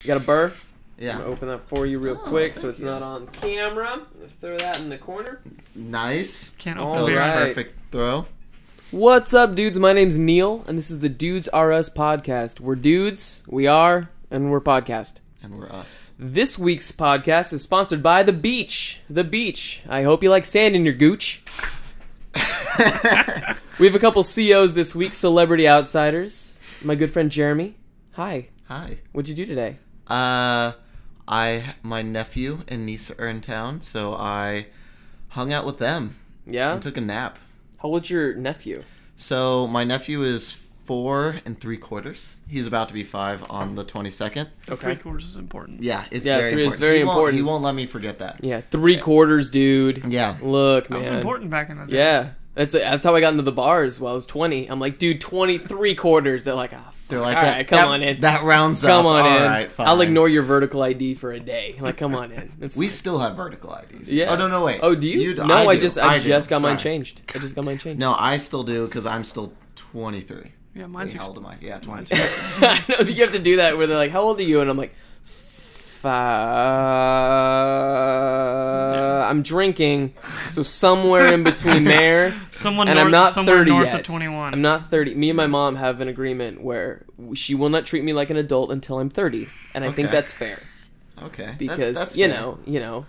You got a burr? Yeah. I'm gonna open that for you real quick so it's not on camera. Throw that in the corner. Nice. Can't All open beer. right. Perfect throw. What's up, dudes? My name's Neil, and this is the DoodsRus podcast. We're dudes, we are, and we're podcast. And we're us. This week's podcast is sponsored by The Beach. The Beach. I hope you like sand in your gooch. We have a couple COs this week, Celebrity Outsiders. My good friend Jeremy. Hi. Hi. What'd you do today? My nephew and niece are in town, so I hung out with them. Yeah? And took a nap. How old's your nephew? So my nephew is 4 3/4. He's about to be 5 on the 22nd. Okay. 3/4 is important. Yeah, it's Yeah, very 3 is important. very He won't- important. He won't let me forget that. Yeah, 3/4, dude. Yeah. Look, That man. was important back in the day. Yeah. That's how I got into the bars while I was 20. I'm like, dude, 23/4. They're like, fuck. They're like, all that, right, come on in. That rounds up. Come on All in. right, fine. I'll ignore your vertical ID for a day. I'm like, come on in. It's We fine. still have vertical IDs. Yeah. Oh, no, wait. Oh, do you? do. No, I do. just do. got mine Sorry. changed. I just got mine changed. No, I still do because I'm still 23. Yeah, mine's Wait, how old am I? Yeah, mine's 22. I know that you have to do that where they're like, how old are you? And I'm like, I'm drinking. So somewhere in between there. Someone And north, I'm not somewhere 30 north yet. of 21. I'm not 30. Me and my mom have an agreement where she will not treat me like an adult until I'm 30. And I think Okay. that's fair. Okay. Because, that's you fair. know,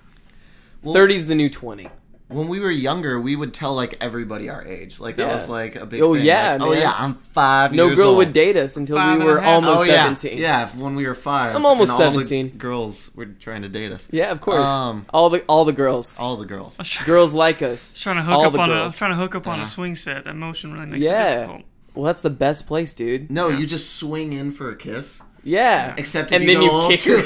Well, 30's the new 20. When we were younger, we would tell like everybody our age. Like that Yeah. was like a big Oh, thing. yeah, like, oh man. yeah, I'm 5 No years girl old. would date us until 5 we and a were half. almost Oh yeah, 17. yeah. When we were 5, I'm almost and all 17. The girls were trying to date us. Yeah, of course. Um, all the girls. All the girls. Girls like us. I was trying to All hook up the on a, I girls. was trying to hook up on Yeah. a swing set. That motion really makes it Yeah. difficult. Well, that's the best place, dude. No, Yeah. you just swing in for a kiss. Yeah. Except if And you then go you a little kick too, her.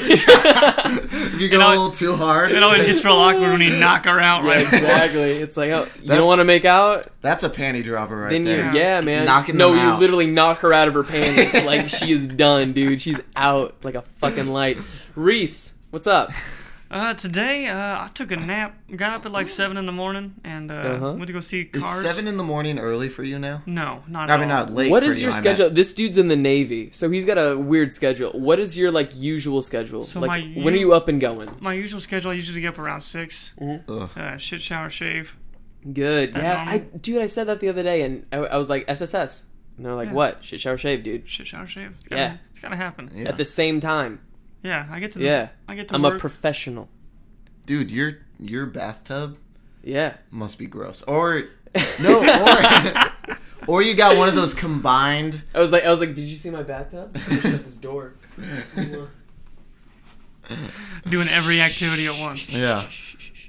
if you go a little too hard. It always gets real awkward when you knock her out Yeah, right exactly. It's like, oh, you That's- don't want to make out? That's a panty dropper right Then you, there. yeah, man. Knocking no, them you out. literally knock her out of her panties. Like, she is done, dude. She's out like a fucking light. Reese, what's up? Today, I took a nap. Got up at like 7 in the morning and went to go see Is Cars. 7 in the morning early for you now? No, not I at mean, all. not late. What for is you, your I schedule? meant. This dude's in the Navy, so he's got a weird schedule. What is your, like, usual schedule? So like, my when are you up and going? My usual schedule, I usually get up around 6. Ugh. Shit, shower, shave. Good. That Yeah, normal? I said that the other day, and I was like, SSS. And they're like, Yeah. what? Shit, shower, shave, dude. Shit, shower, shave. Yeah. It's gotta happen. Yeah. At the same time. Yeah, I get to. Yeah. I get to I'm work. a professional. Dude, your bathtub Yeah. must be gross. Or no, or you got one of those combined. I was like, did you see my bathtub? I shut this door. Doing every activity at once. Yeah.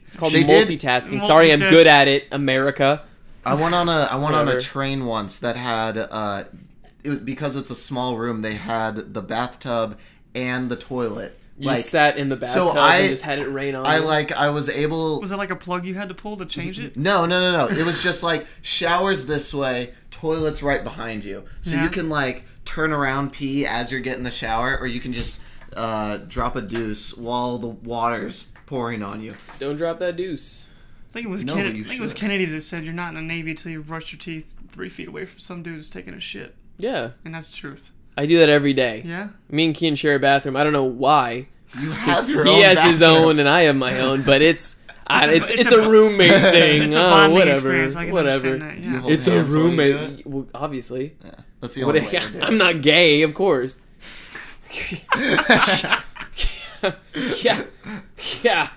It's called They did- multitasking. Sorry, I'm good at it, America. I went on a Whatever. train once that had because it's a small room. They had the bathtub and the toilet. You just sat in the bathtub so I- and just had it rain on. I was able. Was it like a plug you had to pull to change it? No. It was just like showers this way, toilets right behind you. So Yeah. you can like turn around, pee as you're getting the shower, or you can just drop a deuce while the water's pouring on you. Don't drop that deuce. I think it was No, Kennedy. you I think it was should. Kennedy that said you're not in the Navy until you brush your teeth 3 feet away from some dude who's taking a shit, Yeah. and that's the truth. I do that every day. Yeah. Me and Kian share a bathroom. I don't know why. You have your He own has his bathroom. own and I have my own, but it's It's a a- roommate thing. It's a Oh, bonding whatever. experience. I can Whatever. understand that, Do you yeah. hold It's a hands while you do roommate. it? Well, obviously. Yeah, that's the only way to do it. I'm not gay, of course. Yeah. Yeah.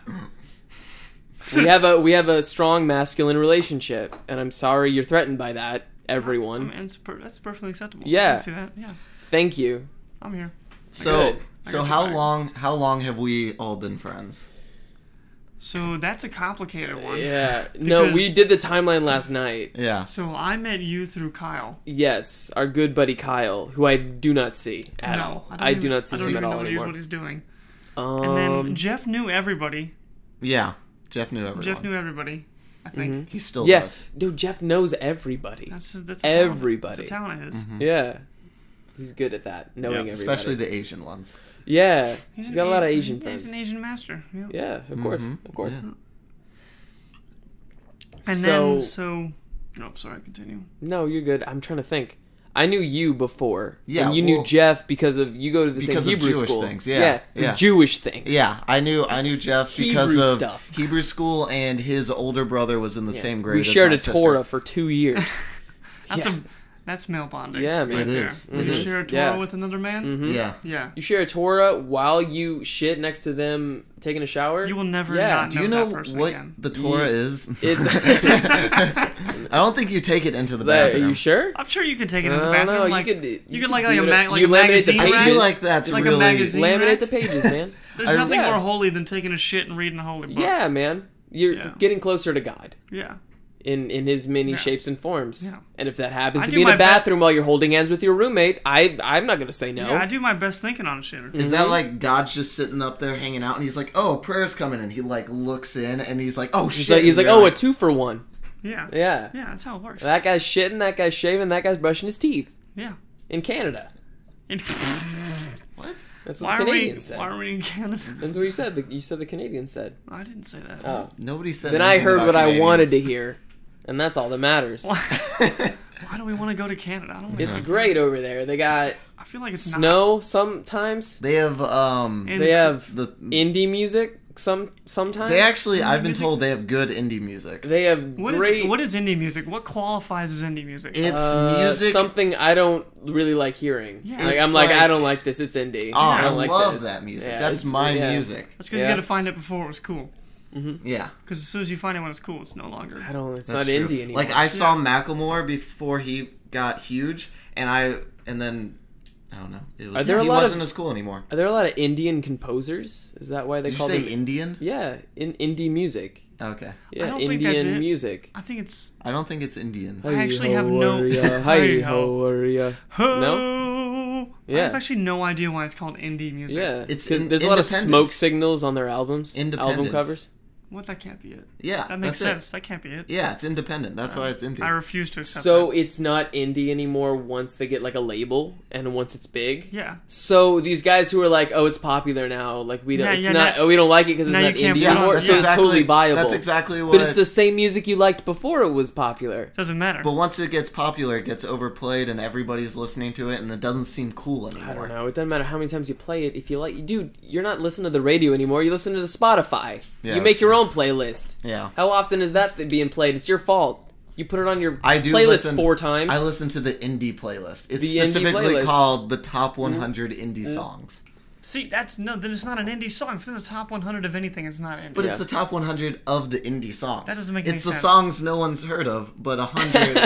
We have a strong masculine relationship, and I'm sorry you're threatened by that, everyone. I mean, that's perfectly acceptable. Yeah. I can see that. Yeah. Thank you. I'm here. So, Good. so how long have we all been friends? So that's a complicated one. Yeah. No, Because- we did the timeline last night. Yeah. So I met you through Kyle. Yes, our good buddy Kyle, who I do not see at No, all. don't I do even- not see I don't him at even know all what anymore. he's doing. And then Um, Jeff knew everybody. Yeah. Jeff knew everyone. Jeff knew everybody. I think Mhm. He still yeah, does. dude, Jeff knows everybody. that's a Everybody. talent of his. Yeah, he's good at that, knowing Yeah, everybody. Especially the Asian ones. Yeah, he's an got a lot of A- Asian He's friends. an Asian master. Yeah. Yeah, of course, Mhm. of course. Yeah. And So- then so. Oh, sorry. Continue. No, you're good. I'm trying to think. I knew you before. Yeah, and you knew Jeff because you go to the same because of Hebrew Jewish school. things, yeah. Yeah. Jewish things. Yeah, I knew Jeff because Hebrew of stuff. Hebrew school, and his older brother was in the same grade. We as shared my a sister. Torah for 2 years. That's male bonding. Yeah, man. right It there. is. You It is. share a Torah Yeah. with another man? Mhm. Yeah. Yeah. You share a Torah while you shit next to them taking a shower? You will never Yeah. not Do you know know that person what again. the Torah is? It's. I don't think you take it into the Are bathroom. you sure? I'm sure you could take it in I the don't bathroom. know. Like, you could do like a you magazine laminate the rack? I pages. feel like that's Like a really. magazine Laminate rack? the pages, man. There's nothing yeah. more holy than taking a shit and reading a holy book. Yeah, man. You're Yeah. getting closer to God Yeah. in his many Yeah. shapes and forms. Yeah. And if that happens I to do be in my a bathroom while you're holding hands with your roommate, I'm not gonna say no. Yeah, I do my best thinking on a shitter. Is that like God's just sitting up there hanging out, and he's like, "Oh, prayer's coming," and he like looks in, and he's like, "Oh shit!" He's like, and oh, you're a 2-for-1. Yeah. Yeah. Yeah, that's how it works. That guy's shitting, that guy's shaving, that guy's brushing his teeth Yeah. in Canada. what? That's what Why the are we? Canadians said. Why are we in Canada? That's what you said. You said the Canadians said. I didn't say that. Oh. Nobody said. Then I anything heard about what I Canadians. wanted to hear, and that's all that matters. Why? Why do we want to go to Canada? I don't. It's great over there. They got I feel like it's snow sometimes. They have They have the indie music sometimes. they actually I've been music? told they have good indie music. They have not. great. What is indie music? What qualifies as indie music? It's music. Something I don't really like hearing. Yeah. Like It's I'm like like- I don't like this. It's indie. Oh, I I don't like love this. that music. Yeah, That's it's- my yeah. music. That's because Yeah. you got to find it before it was cool. Yeah, Because as soon as you find it when it's cool, it's no longer. I don't. It's that's not true. indie anymore. Like I saw Macklemore before he got huge, and then I don't know. It was, Are there a he lot of- wasn't as cool anymore. Are there a lot of Indian composers? Is that why they Did you call say them? Indian? Yeah, in indie music. Okay, Yeah, don't think that's Indian it. music. I think it's. I don't think it's Indian. I actually have no- Hi Hey ho, are ya? No. I Yeah. have actually no idea why it's called indie music. Yeah, It's 'cause in- there's a lot of independent. smoke signals on their albums, album Independent. covers. What? That can't be it. Yeah, That makes that's sense. That can't be it. It. Yeah, it's independent. That's why it's indie. I refuse to accept So that. it's not indie anymore once they get like a label and once it's big. Yeah. So these guys who are like, oh, it's popular now, like we don't, Yeah, it's yeah, not, now- oh, we don't like it because it's now not you can't indie put yeah, on- anymore. that's So it's exactly, totally viable. That's exactly what. But it's the same music you liked before it was popular. Doesn't matter. But once it gets popular, it gets overplayed, and everybody's listening to it, and it doesn't seem cool anymore. I don't know. It doesn't matter how many times you play it. If you like, dude, you're not listening to the radio anymore. You listen to Spotify. Yeah, you make that's your true. own playlist. Yeah. How often is that being played? It's your fault. You put it on your I do playlist listen, 4 times. I listen to the indie playlist. It's The indie specifically playlist. called the top 100 indie songs. See, then it's not an indie song. If it's in the top 100 of anything, it's not indie. But Yeah. it's the top 100 of the indie songs. That doesn't make any It's the sense. songs no one's heard of, but 100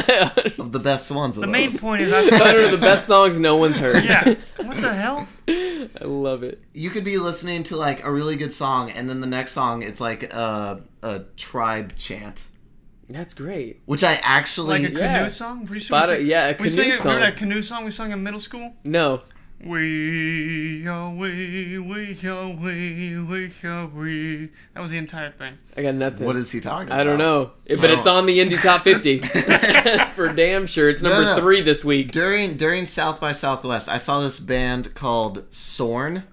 of the best ones of The those. main point is, One of the best songs no one's heard. yeah. What the hell? I love it. You could be listening to like a really good song, and then the next song it's like a tribe chant, That's great. which I actually Like a Yeah. canoe song? Pretty sure we sang- Yeah, a we canoe sang it, song. Remember that canoe song we sung in middle school? No. We are we are we. That was the entire thing. I got nothing. What is he talking about? I don't know. But it's on the Indie Top 50. That's for damn sure. It's number No. 3 this week. During South by Southwest, I saw this band called Sorn.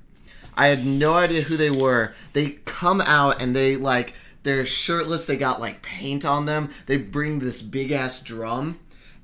I had no idea who they were. They come out and they're shirtless. They got like paint on them. They bring this big ass drum,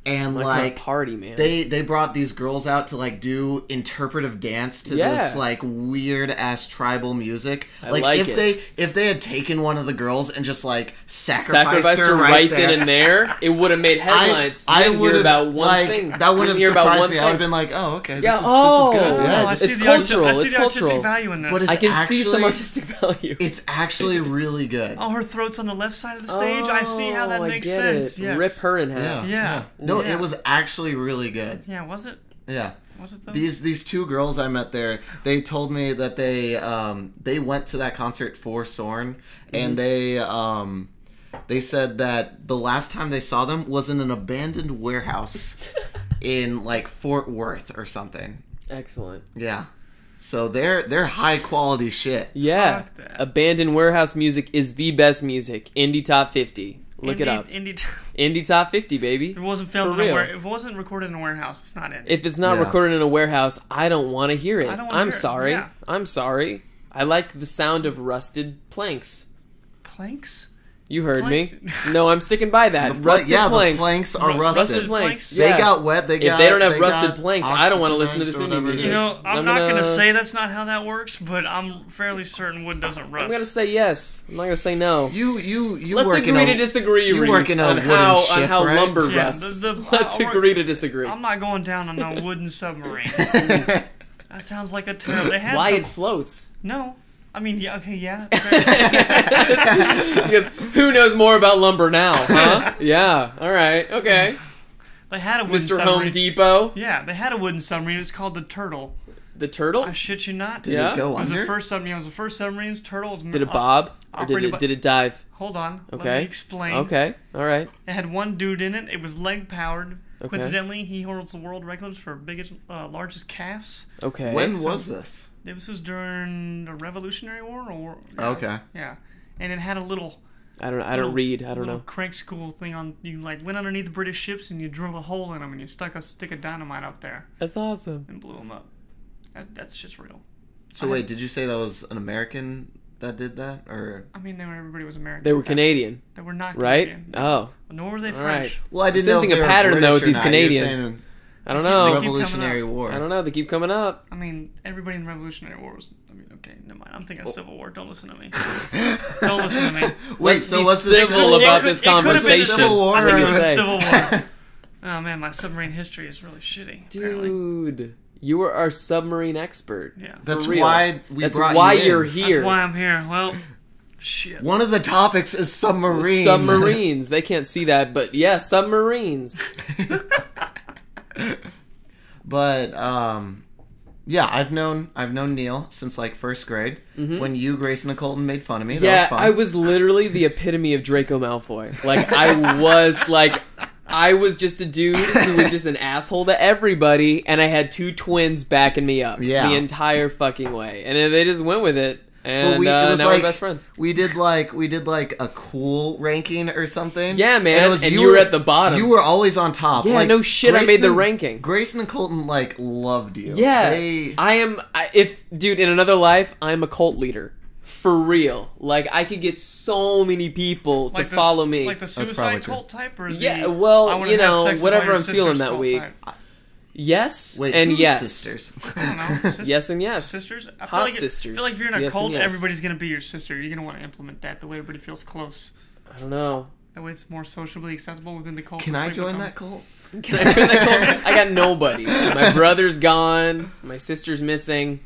and Like a party, man. they brought these girls out to like do interpretive dance to Yeah. this like weird ass tribal music. I like it. if they had taken one of the girls and just like sacrificed her her right there, then and there, it would have made headlines. You didn't hear would've, about one like, thing. That would You have didn't hear about surprised one me. I would have thing. been like, oh, okay, Yeah, this is good. oh, Yeah, I see it's the cultural. I see It's the artistic cultural. value in this. But it's I can see some actually- artistic value. It's actually really good. Oh, her throat's on the left side of the stage. I see how that Oh, I makes get sense. it. Yes. Rip her in half. Yeah. No, Yeah. it was actually really good. Yeah, was it? Yeah. Was it though? These two girls I met there, they told me that they went to that concert for Sorn, and they said that the last time they saw them was in an abandoned warehouse in like Fort Worth or something. Excellent. Yeah. So they're high quality shit. Yeah. Fuck that. Abandoned warehouse music is the best music. Indie Top 50. Look it up. Indie Top 50, baby. If it wasn't filmed For in a real. if it wasn't recorded in a warehouse, it's not indie. If it's not Yeah. recorded in a warehouse, I don't want to hear it. I don't wanna I'm hear it. sorry. Yeah. I'm sorry. I like the sound of rusted planks. Planks? You heard Planks. me. No, I'm sticking by that. Rusted Yeah, planks. the planks are rusted. Rusted planks. They Yeah. got wet. If they don't have rusted planks, I don't want to listen to this indie music. You know, I'm not gonna going to say that's not how that works, but I'm fairly certain wood doesn't rust. I'm gonna say yes. I'm not gonna say no. You Let's work in agree a, to disagree, you Reese, work in a on wooden how ship, right? lumber Yeah, rusts. Let's agree to disagree. I'm not going down on a wooden submarine. That sounds like a terrible. They had Why some, it floats? No. I mean, yeah, okay, yeah. Because who knows more about lumber now, huh? Yeah. All right. Okay. They had a wooden Mr. submarine. Home Depot. Yeah, they had a wooden submarine. It was called the Turtle. The turtle. I shit you not. Did Yeah? it go It was under? the first submarine. It was the first submarine's turtle. Was Did it bob or did it dive? Hold on. Let Okay. me explain. Okay. All right. It had one dude in it. It was leg powered. Okay. Coincidentally, he holds the world records for biggest, largest calves. Okay. When was this? This was during the Revolutionary War, or Okay. yeah, and it had a little. I don't read. I don't little know. crank school thing on. You like went underneath the British ships and you drilled a hole in them and you stuck a stick of dynamite up there That's awesome. and blew them up. That's just real. So wait, did you say that was an American that did that, or? I mean, everybody was American. They were Okay. Canadian, They were not right? Canadian. Oh, Nor were they all French. right. Well, I didn't sensing know if a they were pattern, though, British with or these not. You're Canadians. saying I don't They know. keep coming Revolutionary up. War. I don't know. They keep coming up. I mean, everybody in the Revolutionary War was. I mean, okay, never mind. I'm thinking of Civil War. Don't listen to me. Don't listen to me. Wait, Let's so be what's the civil Civil about War? this It could've been conversation. Civil War, I think or it was was it- Civil War. Oh man, my submarine history is really shitty. Apparently. Dude, you were our submarine expert. Yeah. That's For real. why we That's brought why you in. you're here. That's why I'm here. Well, shit. One of the topics is submarine. Submarines. They can't see that, but yeah, submarines. But yeah, I've known Neil since like first grade when you, Grayson, and Colton made fun of me. That Yeah, was fun. I was literally the epitome of Draco Malfoy. Like I was just a dude who was just an asshole to everybody, and I had two twins backing me up Yeah. the entire fucking way, and they just went with it. And But it was now like, we're best friends. We did like a cool ranking or something. Yeah, man. And, You were at the bottom. You were always on top. Yeah, like, no shit. I made the ranking. Grayson and Colton like loved you. Yeah, They, dude, in another life, I'm a cult leader. For real. Like, I could get so many people to Like follow me. Like the probably suicide true. cult type, or Yeah, the, well, I wanna you have know, sex with whatever all your I'm feeling sisters that cult week. type. Yes wait, and who's yes. sisters? I don't know. Sisters? Yes and yes. Sisters? I Hot feel sisters. I feel like if you're in a Yes and cult, yes. everybody's going to be your sister. You're going to want to implement that the way everybody feels close. I don't know. That way it's more socially acceptable within the cult. Can to I sleep with join them. that cult? Can I join that cult? I got nobody. My brother's gone. My sister's missing.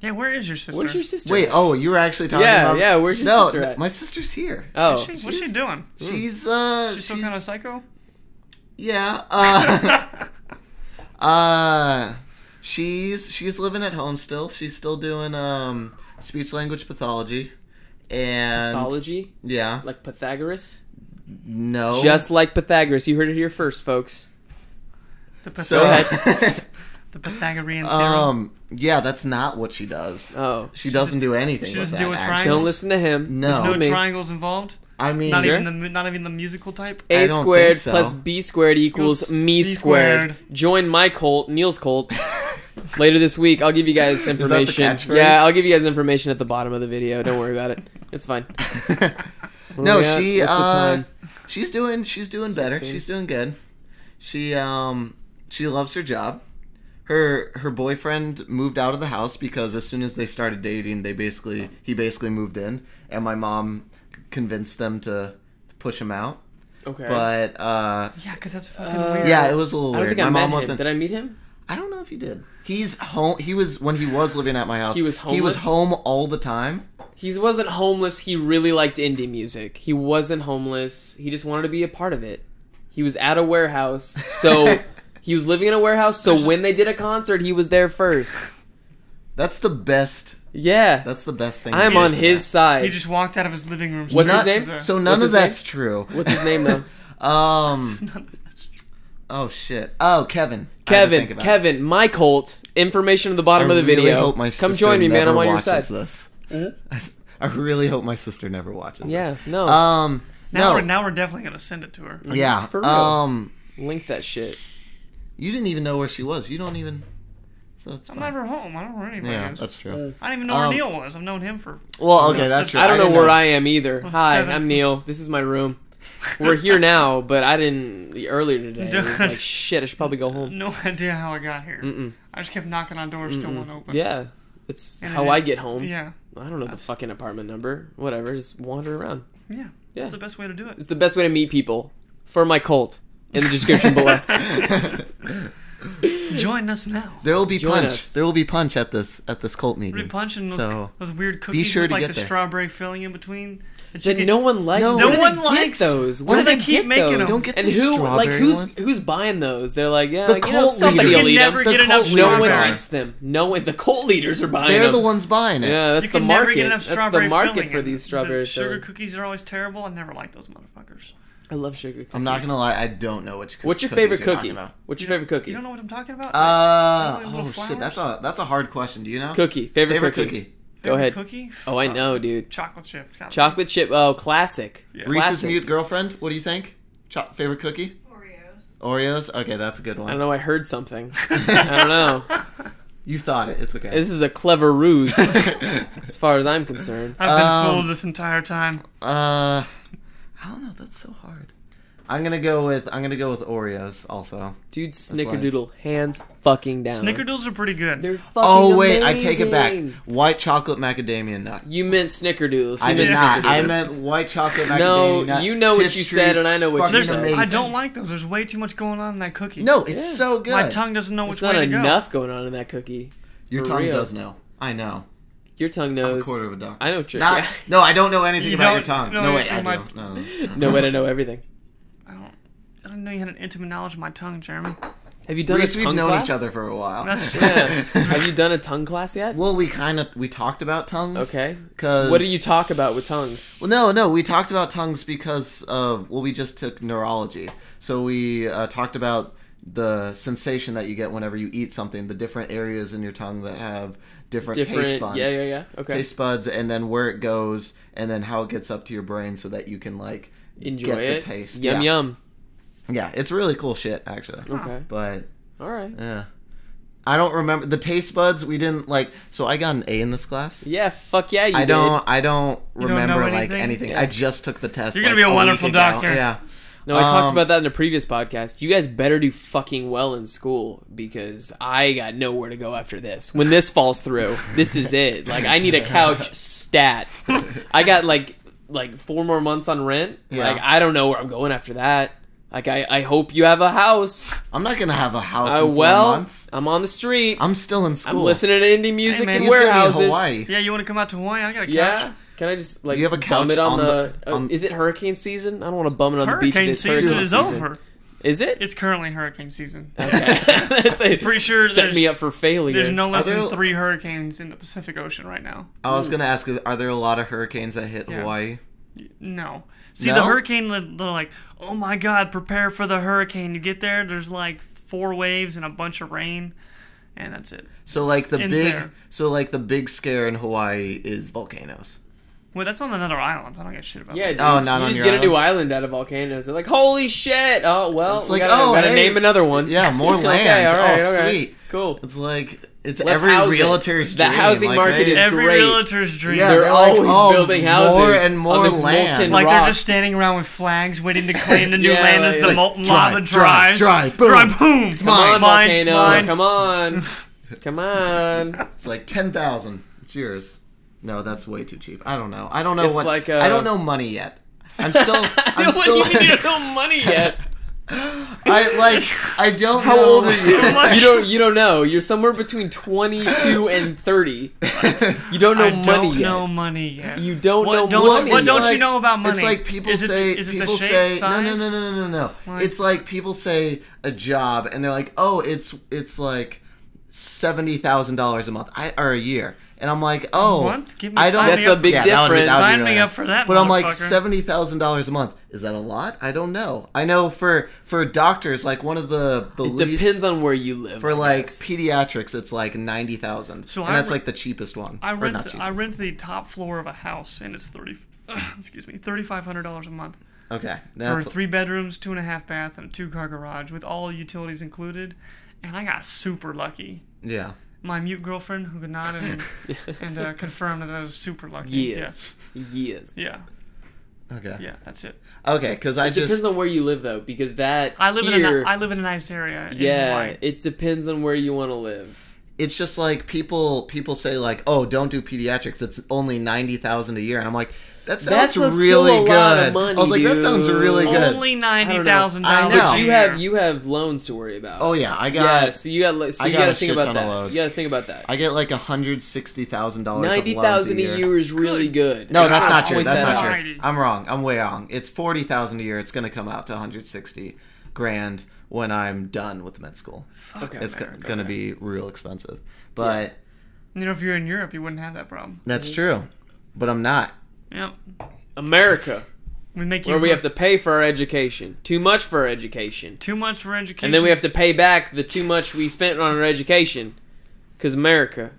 Yeah, where is your sister? Where's your sister? Wait, oh, you were actually talking Yeah, about... yeah, where's your no, sister at? my sister's here. Oh. What's she doing? She's She's still kind of psycho? Yeah. She's living at home still. She's still doing speech language pathology. And Pathology? yeah. Like Pythagoras? No. Just like Pythagoras. You heard it here first, folks. The, so the Pythagorean theorem. yeah, that's not what she does. Oh. She doesn't do anything She with doesn't that. do a actually. triangle? Don't listen to him. No. Listen no to me. triangles involved? I mean, Not Sure. even the musical type? I A don't squared think so. plus B squared equals Equals me B squared. squared. Join my cult, Neil's cult. Later this week, I'll give you guys that the information. catchphrase? Yeah, I'll give you guys information at the bottom of the video. Don't worry about it. It's fine. No, What's the time? she's doing better. 16. She's doing good. She loves her job. Her boyfriend moved out of the house because as soon as they started dating, he basically moved in, and my mom convinced them to push him out. Okay. But Yeah, because that's fucking weird. yeah, it was a little I don't weird. think I My met mom him. wasn't. Did I meet him? I don't know if you did. He's home. He was when he was living at my house. He was He was homeless? home all the time. He wasn't homeless. He really liked indie music. He wasn't homeless. He just wanted to be a part of it. He was at a warehouse, so he was living in a warehouse. So when they did a concert, he was there first. That's the best. Yeah, That's the best thing. I'm to do on for his that. side. He just walked out of his living room. What's his straight name? to So there. none What's of his that's true. What's his name though? Oh shit. Oh, Kevin. I had to think about it. Kevin, my cult. Information at the bottom of the really video. hope my Come sister join me, man. I'm never on your watches side. This. I really hope my sister never watches Yeah, this. no. Now we're definitely gonna send it to her. Yeah. For real. Link that shit. You didn't even know where she was. You don't even. So it's I'm fine. never home. I don't know where anybody Yeah, is. that's true. I don't even know where Neil was. I've known him for... Well, okay, that's true. I don't know didn't where I am either. Well, Hi, seventh. I'm Neil. This is my room. We're here now, but I didn't earlier today. It was like, shit, I should probably go home. No idea how I got here. Mm-mm. I just kept knocking on doors till one open. Yeah, it's And how then- I get home. Yeah. I don't know the fucking apartment number. Whatever, just wander around. Yeah. Yeah. That's the best way to do it. It's the best way to meet people. For my cult. In the description below. Join us now. There will be Join punch. us. There will be punch at this cult meeting. We're punching those, So, those weird cookies sure with to like get the there. strawberry filling in between. That no one likes. No, Where no do one they likes get those. Why Where do do they keep get making those? them? Don't get And the who like strawberry who's buying those? They're like, yeah, The you know, cult somebody leaders. will You eat can never them. get enough No one strawberry. eats them. No one. The cult leaders are buying They're them. the ones buying it. Yeah, that's You the can never market. get enough That's strawberry the market filling for in. these strawberry The sugar filling. cookies are always terrible. I never liked those motherfuckers. I love sugar cookies. I'm not gonna lie, I don't know which. What's your cookies favorite you're cookie? talking about. What's your favorite cookie? You don't know what I'm talking about? Oh Little shit, flowers? that's a hard question. Do you know? Cookie. Favorite cookie. Go Favorite ahead. Cookie? Oh, I know, dude. Chocolate chip. Chocolate chip. Oh, classic. Yeah. Reese's Classic. mute girlfriend. What do you think? Favorite cookie? Oreos. Okay, that's a good I one. don't know. I heard something. I don't know. You thought it. It's okay. This is a clever ruse, as far as I'm concerned. I've been fooled this entire time. I don't know. That's so hard. I'm gonna go with Oreos also. Dude, Snickerdoodle, hands fucking down. Snickerdoodles are pretty good. They're fucking Oh wait, I amazing. take it back. White chocolate macadamia nut. You meant Snickerdoodles. I You did meant not. I Snickerdoodles. meant white chocolate macadamia No, nut. you know what Tiff you said, Treats, and I know what you fucking said. amazing. I don't like those. There's way too much going on in that cookie. No, it's Yeah. so good. My tongue doesn't know It's which not way to go. enough going on in that cookie. Your For tongue real. does know. I know. Your tongue I'm knows. a quarter of a duck. I know what you're. Not, no, I don't know anything You about your don't- tongue. no, No, wait, you I might- do. No. No way to know everything. I didn't know you had an intimate knowledge of my tongue, Jeremy. Have you done Reese, a we've tongue known class? each other for a while. That's true. Yeah. Have you done a tongue class yet? Well, we talked about tongues. Okay. Cause, What do you talk about with tongues? Well, no, we talked about tongues because of we just took neurology. So we talked about the sensation that you get whenever you eat something, the different areas in your tongue that have different taste buds. Yeah. Okay. Taste buds, and then where it goes, and then how it gets up to your brain so that you can like Enjoy get it. the taste. Yum yeah. yum. Yeah, it's really cool shit actually. Okay. But All right. yeah. I don't remember the taste buds. We didn't like. So I got an A in this class. Yeah. Fuck yeah. You I did. don't You don't remember know like anything? anything. Yeah. I just took the test. You're gonna like, be a wonderful week ago. doctor. Yeah. No, I talked about that in a previous podcast. You guys better do fucking well in school because I got nowhere to go after this. When this falls through, this is it. Like I need a couch stat. I got like 4 more months on rent. Yeah. Like I don't know where I'm going after that. Like I hope you have a house. I'm not gonna have a house in 4 Well, months. I'm on the street. I'm still in school. I'm listening to indie music man, in he's He's gonna be in warehouses. Hawaii. Yeah, you want to come out to Hawaii? I got a couch. Yeah. Can I just like Do you have a bum couch it on on the? on- is it hurricane season? I don't want to bum it on the beach. Hurricane If it's season hurricane is season. over. Is it? It's currently hurricane season. That's it. Pretty sure set there's- me up for failure. There's no less Are there- than 3 hurricanes in the Pacific Ocean right now. I was gonna ask, are there a lot of hurricanes that hit Yeah. Hawaii? No. See, No? the hurricane, they're like, oh my god, prepare for the hurricane. You get there, there's like 4 waves and a bunch of rain, and that's it. So like the Ends big, there. the big scare in Hawaii is volcanoes. Well, that's on another island. I don't get shit about Yeah, that. dude. Oh, not you on just your get a island? new island out of volcanoes. They're like, holy shit! Oh well, It's we like, gotta hey, name another one. Yeah, more land. Okay, all right, oh, okay. sweet. Cool. It's like it's Let's every house it. realtor's The dream. housing like, market they- is Every great. realtor's dream. Yeah, They're like, always oh, building houses more and more on this land. molten Like rock. they're just standing around with flags waiting to claim the new Yeah, land like- as it's the like, molten dry, lava dry, dries. dry, boom. Dry, boom. It's Come on, Mine, volcano! mine. Come on! Come on! It's like 10,000. It's yours. No, that's way too cheap. I don't know. I don't know It's what. like, I don't know money yet. I'm still. I'm what still. do you mean you don't know money yet? I don't. How know. old are you? Like- You don't know. You're somewhere between 22 and 30. You don't know I money don't yet. know money yet. You don't What know don't- money. what It's don't like- you know about money? It's like people Is it- say. is it the People shape, say. size? No. Like- It's like people say a job, and they're like, oh, it's like $70,000 a month, or a year, and I'm like, oh, month? Give me I don't. sign me That's a up. big Yeah, that would be- difference. that would be Sign really me nice. up for that. But I'm like motherfucker. $70,000 a month. Is that a lot? I don't know. I know for doctors, like one of the It least depends on where you live. for I like guess. pediatrics, it's like 90,000, So and I that's re- like the cheapest one. I Or rent not cheapest. I rent the top floor of a house and it's $3,500 a month Okay, for that's 3 bedrooms, 2.5 bath, and a 2-car garage with all utilities included. And I got super lucky. yeah. my mute girlfriend who could nod and confirm that I was super lucky. Yes. Yeah. Okay. Yeah, that's it. Okay, because It depends on where you live, though, because I live in a nice area. In Hawaii. It depends on where you want to live. It's just like people say like, oh, don't do pediatrics. It's only $90,000 a year, and I'm like, that sounds really still a good. lot of money, I was like, that sounds really good. Only $90,000. I know. But you have loans to worry about. Oh yeah, I got. So you got to think about that. You got to think about that. I get like $160,000. $90,000 a year is really good. No, that's not true. That's not true. I'm wrong. I'm way wrong. It's $40,000 a year. It's gonna come out to $160,000 when I'm done with med school. Okay, it's gonna be real expensive. But you know, if you're in Europe, you wouldn't have that problem. That's true. But I'm not. Yep. America. Where we have to pay for our education. Too much for our education. Too much for education. And then we have to pay back the too much we spent on our education. Because America.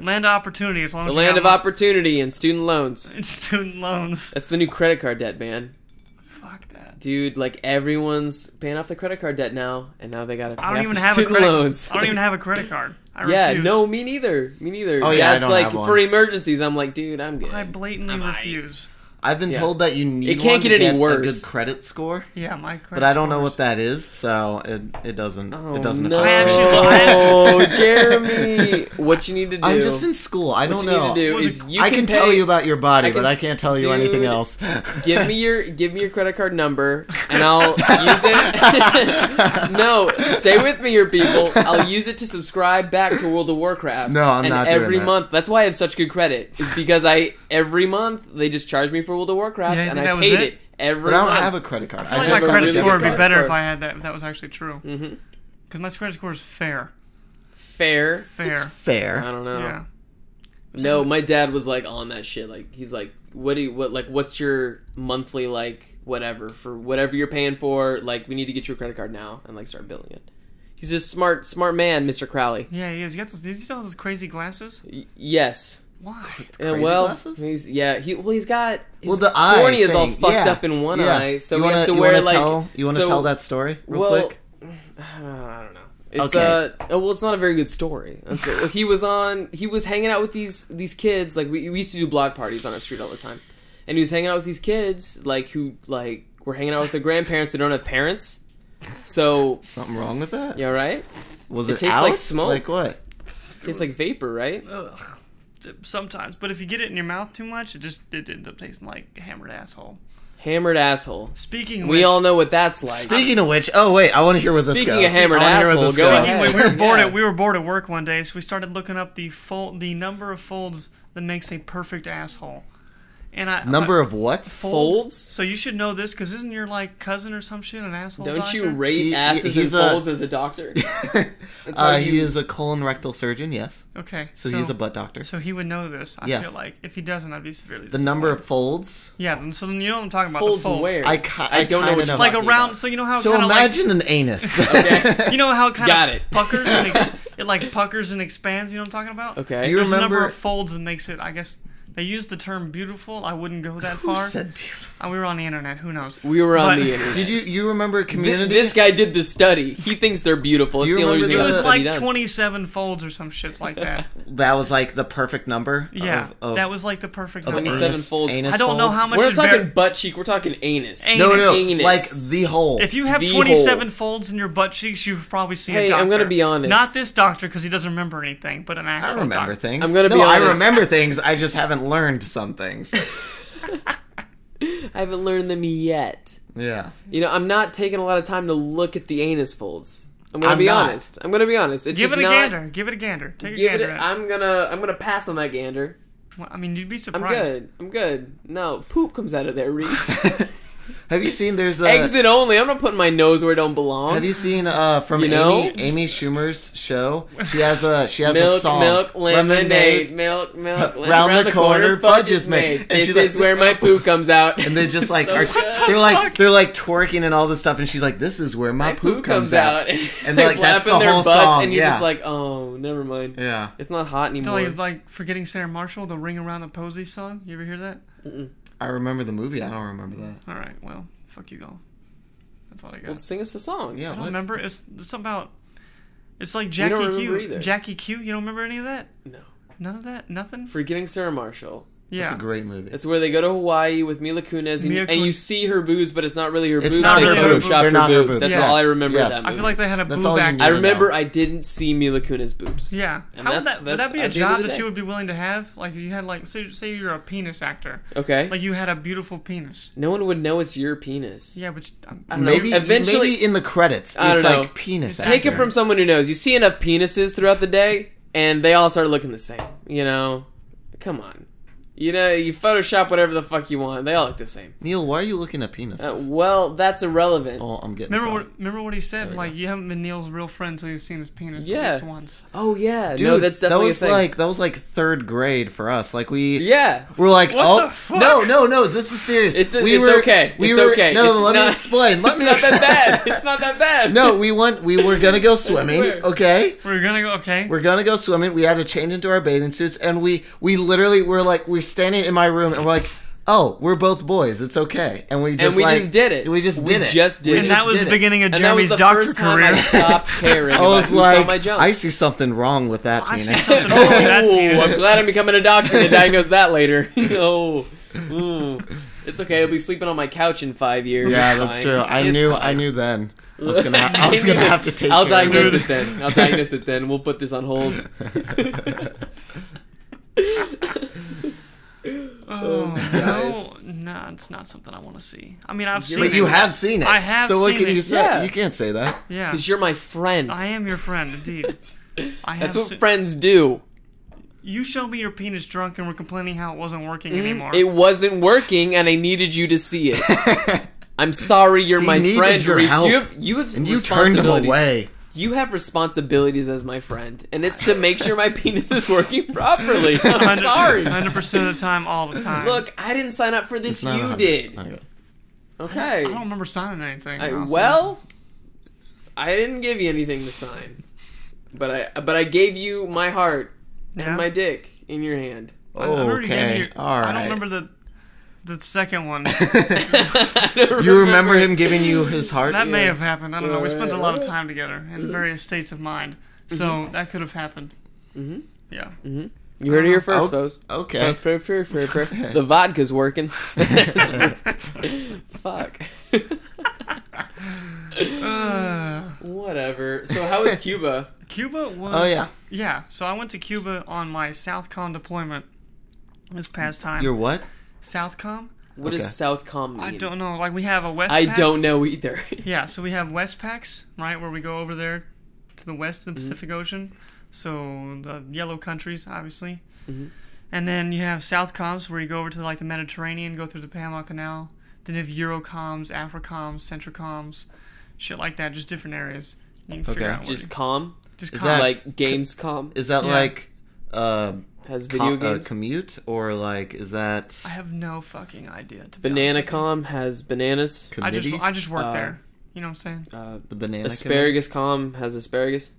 Land of opportunity. As long as the land of opportunity and student loans. And student loans. That's the new credit card debt, man. Fuck that. Dude, like everyone's paying off the credit card debt now. And now they got to pay off the student loans. I don't even have a credit card. Yeah, no, me neither. Oh yeah, Dad's like, for emergencies, I'm like, dude, I'm good. I blatantly refuse. I've been told that you need it can't get any worse. A good credit score. Yeah, my credit but I don't know what that is, so it doesn't. It doesn't. No, Jeremy, what you need to do? I'm just in school. I don't know. What you need to do is I can tell you about your body, but I can't tell you anything else. Give me your credit card number, and I'll use it. No, stay with me, here, people. I'll use it to subscribe back to World of Warcraft. No, I'm not doing that. Every month, that's why I have such good credit. Is because every month they just charge me for World of Warcraft, and I paid it every month. But I don't have a credit card. I feel like my credit score would be better if I had that. If that was actually true. Because my credit score is fair. Fair. It's fair. I don't know. Yeah. No, my dad was like on that shit. Like he's like, what's your monthly whatever for whatever you're paying for? Like we need to get you a credit card now and start billing it. He's a smart man, Mr. Crowley. Yeah, he is. Does he still have those crazy glasses? Yes. Why? Glasses? He's got his the cornea is all thing. fucked up in one eye, so he has to wear You want to tell that story real quick? I don't know. It's it's not a very good story. He was hanging out with these kids. Like we used to do block parties on our street all the time, and he was hanging out with these kids who were hanging out with their grandparents that don't have parents. So something wrong with that? Yeah, right. It tastes like smoke? Like what? It tastes like vapor, right? Ugh. Sometimes, but if you get it in your mouth too much, it ends up tasting like hammered asshole. Hammered asshole. Speaking of we all know what that's like. Speaking of which, oh wait, I want to hear where this goes. Speaking of hammered asshole, go ahead. We were bored at work one day, so we started looking up the number of folds that makes a perfect asshole. And number of what? Folds? So you should know this, because isn't your cousin or some shit an asshole Don't doctor? you rate asses and folds as a doctor? He is a colon rectal surgeon, yes. Okay. So he's a butt doctor. So he would know this, I feel like. If he doesn't, I'd be severely disappointed. The number of folds? Yeah, so then you know what I'm talking about. Folds the folds. where? I don't know what you're like around, so you know how so kind of imagine an anus. Okay. You know how it kind of puckers it puckers and expands, you know what I'm talking about? Okay. Do you There's remember a number of folds that makes it, I guess. They use the term beautiful. I wouldn't go that far. Who said beautiful? We were on the internet. Who knows? We were on the internet. Did you remember Community? This guy did the study. He thinks they're beautiful. It's the only reason it was like 27 folds or some shits like that. That was like the perfect number? Yeah. That was like the perfect number. 27 folds. I don't know how much. We're not talking butt cheek. We're talking anus. No. Anus. Like the hole. If you have 27 folds in your butt cheeks, you've probably seen a doctor. Hey, I'm going to be honest. Not this doctor, because he doesn't remember anything, but an actual doctor. I remember things. I'm going to be honest. I remember things. I just haven't learned some things. I haven't learned them yet. Yeah. I'm not taking a lot of time to look at the anus folds. I'm gonna be honest. It's Give it a gander. Give it a gander. Take a gander. I'm gonna pass on that gander. Well, I mean, you'd be surprised. I'm good. No, poop comes out of there, Reese. Have you seen exit only? I'm not putting my nose where it don't belong. Have you seen from Amy Schumer's show? She has a song. Milk, lemonade, milk. Round the corner, fudge is made. And this is where my poo comes out. And they just they're like twerking and all this stuff, and she's like, "This is where my poo comes out." And they're like, that's the whole song. And you're just like, oh, never mind. Yeah, it's not hot anymore. Like forgetting Sarah Marshall, the Ring Around the Posy song. You ever hear that? Mm-mm. I remember the movie. I don't remember that. All right, well, fuck you all. That's all I got. Well, sing us the song. Yeah, I don't remember. It's something about It's like don't remember Jackie Q. either. Jackie Q. You don't remember any of that? No. None of that? Nothing? Forgetting Sarah Marshall. Yeah. That's a great movie. It's where they go to Hawaii with Mila Kunis, and you see her boobs, but it's not really her It's boobs. not They her boobs. photoshopped They're not her boobs. boobs. That's Yes. all I remember Yes. of that I movie. feel like they had a That's boob all you actor. need. I Yeah, remember no. I didn't see Mila Kunis' boobs. Yeah. And How would that's- that be a at the end of job the that day. you would be willing to have? Like, if you had, like, say you're a penis actor. Okay. Like, you had a beautiful penis. No one would know it's your penis. Yeah, but I don't know. Maybe Eventually, maybe in the credits, I don't it's know. like penis. take it actor. from someone who knows. You see enough penises throughout the day, and they all start looking the same. You know? Come on. You know, you Photoshop whatever the fuck you want. They all look the same. Neil, why are you looking at penises? Well, that's irrelevant. Oh, I'm getting. remember what he said? There we Like, go. you haven't been Neil's real friend until you've seen his penis Yeah. at least once. Oh, yeah. Dude, no, that's definitely that was like third grade for us. Like Yeah. we're like, What oh the fuck? no, this is serious. It's okay. We It's were- okay. No, It's let me not- explain. Let It's me not that explain. bad. It's not that bad. No, we were gonna go swimming. swear. Okay. We're gonna go, okay. We're gonna go swimming. We had to change into our bathing suits, and we literally we're standing in my room, and we're like, oh, we're both boys. It's okay, and we just just did it. We just did it. just did and it. that was did the it. beginning of And that was Jeremy's the doctor first time career. I stopped caring I about was who saw my like, junk. I see something wrong with that I see penis. something wrong with that Oh, penis. I'm glad I'm becoming a doctor to diagnose that later. No. It's okay. I'll be sleeping on my couch in 5 years. Yeah, It's that's fine. true. It's I fine. knew then. I was gonna have to take. I'll care of diagnose it. it then. I'll diagnose it then. We'll put this on hold. Oh, guys. no, it's not something I want to see. I mean, I've seen But it. you have seen it. I have So what seen can it. you say? Yeah. You can't say that. Yeah. Because you're my friend. I am your friend, indeed. I have That's what seen- friends do. You showed me your penis drunk and were complaining how it wasn't working Mm-hmm. anymore. It wasn't working, and I needed you to see it. I'm sorry, you're He my needed friend, your Reese. help. You have And you turned him responsibilities. away. You have responsibilities as my friend, and it's to make sure my penis is working properly. I'm sorry. 100% of the time, all the time. Look, I didn't sign up for this. It's not You 100. did. Okay. Okay. I don't remember signing anything. Well, I didn't give you anything to sign, but I gave you my heart Yeah? and my dick in your hand. I already gave Okay. you your- All right. I don't remember the second one. You remember him giving you his heart? That may have happened. I don't know. We spent a lot of Alright. time together in various states of mind. So that could have happened. Mhm. Yeah. You heard it here first, Oh, folks. okay. The vodka's working. Fuck. Whatever. So how was Cuba? Cuba was. Oh yeah. Yeah. So I went to Cuba on my Southcom deployment this past time. You're what? Southcom? What Okay. does Southcom mean? I don't know. Like, we have a West I Pac. don't know either. Yeah, so we have Westpacks, right, where we go over there to the west of the Pacific Ocean. So the yellow countries, obviously. Mhm. And then you have Southcoms, where you go over to, like, the Mediterranean, go through the Panama Canal. Then you have Eurocoms, Africoms, Centrocoms, shit like that, just different areas. You can figure Okay. out what Just calm, just is com- that- like Gamescom Is that Yeah. like has video games. commute or like is that I have no fucking idea. To be Banana honest with you. Com has bananas. committee? I just work Uh, there. You know what I'm saying? The banana Asparagus Com has asparagus.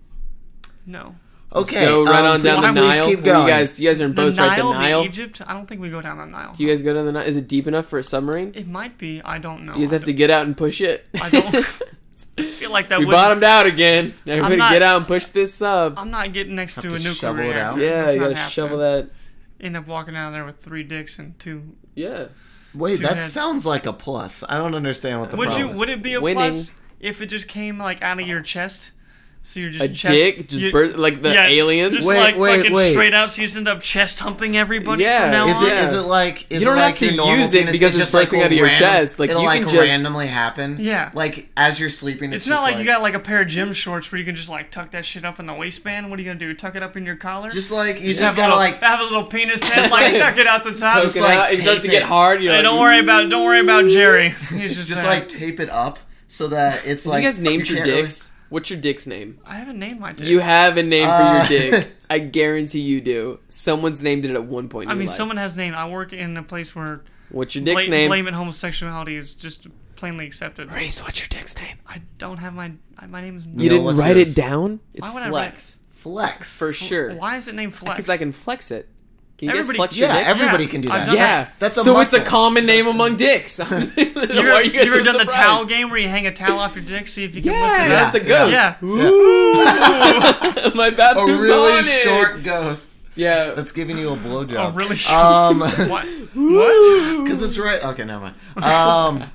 No. committee? Okay. Go right on down the please Nile. keep You going. guys are in boats right. The Nile. Egypt? I don't think we go down the Nile. Do you guys go down the Nile? Is it deep enough for a submarine? It might be. I don't know. You guys have to get out and push it. I don't feel like that We would. bottomed out again. Everybody not- get out and push this sub. I'm not getting next Have to to a nuclear shovel it reactor. out? Yeah, That's you not gotta happening. shovel that. End up walking down there with 3 dicks and 2. Yeah. Wait, Two that heads. sounds like a plus. I don't understand what the Would problem is. would it be a Winning. plus if it just came like out of your chest? So you're just A chest, dick, just like the yeah, aliens. Just Wait, like fucking wait. straight out, so you just end up chest humping everybody Yeah, from now Is on. it Yeah. is it like is You don't it have like to your normal use it penis? because It it's just, bursting will out of your random- chest. Like, it'll you like can just- randomly happen. Yeah. Like as you're sleeping, It's it's not just like you got like a pair of gym shorts where you can just like tuck that shit up in the waistband. What are you gonna do? Tuck it up in your collar? just like you Just just have, a gotta little, like have a little penis head, like tuck it out the top. Poke it like out. It starts to tape get it. hard. You're Hey, like, don't worry about Jerry. He's just fat. like tape it up so that it's Have like you guys named your can't really- dicks? What's your dick's name? I haven't named my dick. You have a name for your Uh, dick. I guarantee you do. Someone's named it at one point in I mean, your life. someone has named. I work in a place where What's your dick's name? blatant homosexuality is just plainly accepted. Reese, what's your dick's name? I don't have my name is. You Neil, didn't what's write yours? it down? It's Why would I Flex. Flex. For sure. Why is it named Flex? Because I can flex it. Can you guys Everybody- flex your Yeah, dicks? everybody Yeah, can do I've that. done Yeah, That's a so it's a muscle. common name among dicks. Why are You you ever, guys you ever so done the surprised? towel game where you hang a towel off your dick, see if you can lift Yeah, it that's up? a ghost. Yeah. My A bathroom's really on it. short ghost Yeah. that's giving you a blowjob. Oh, really short. What? What? Because it's right. Okay, never mind.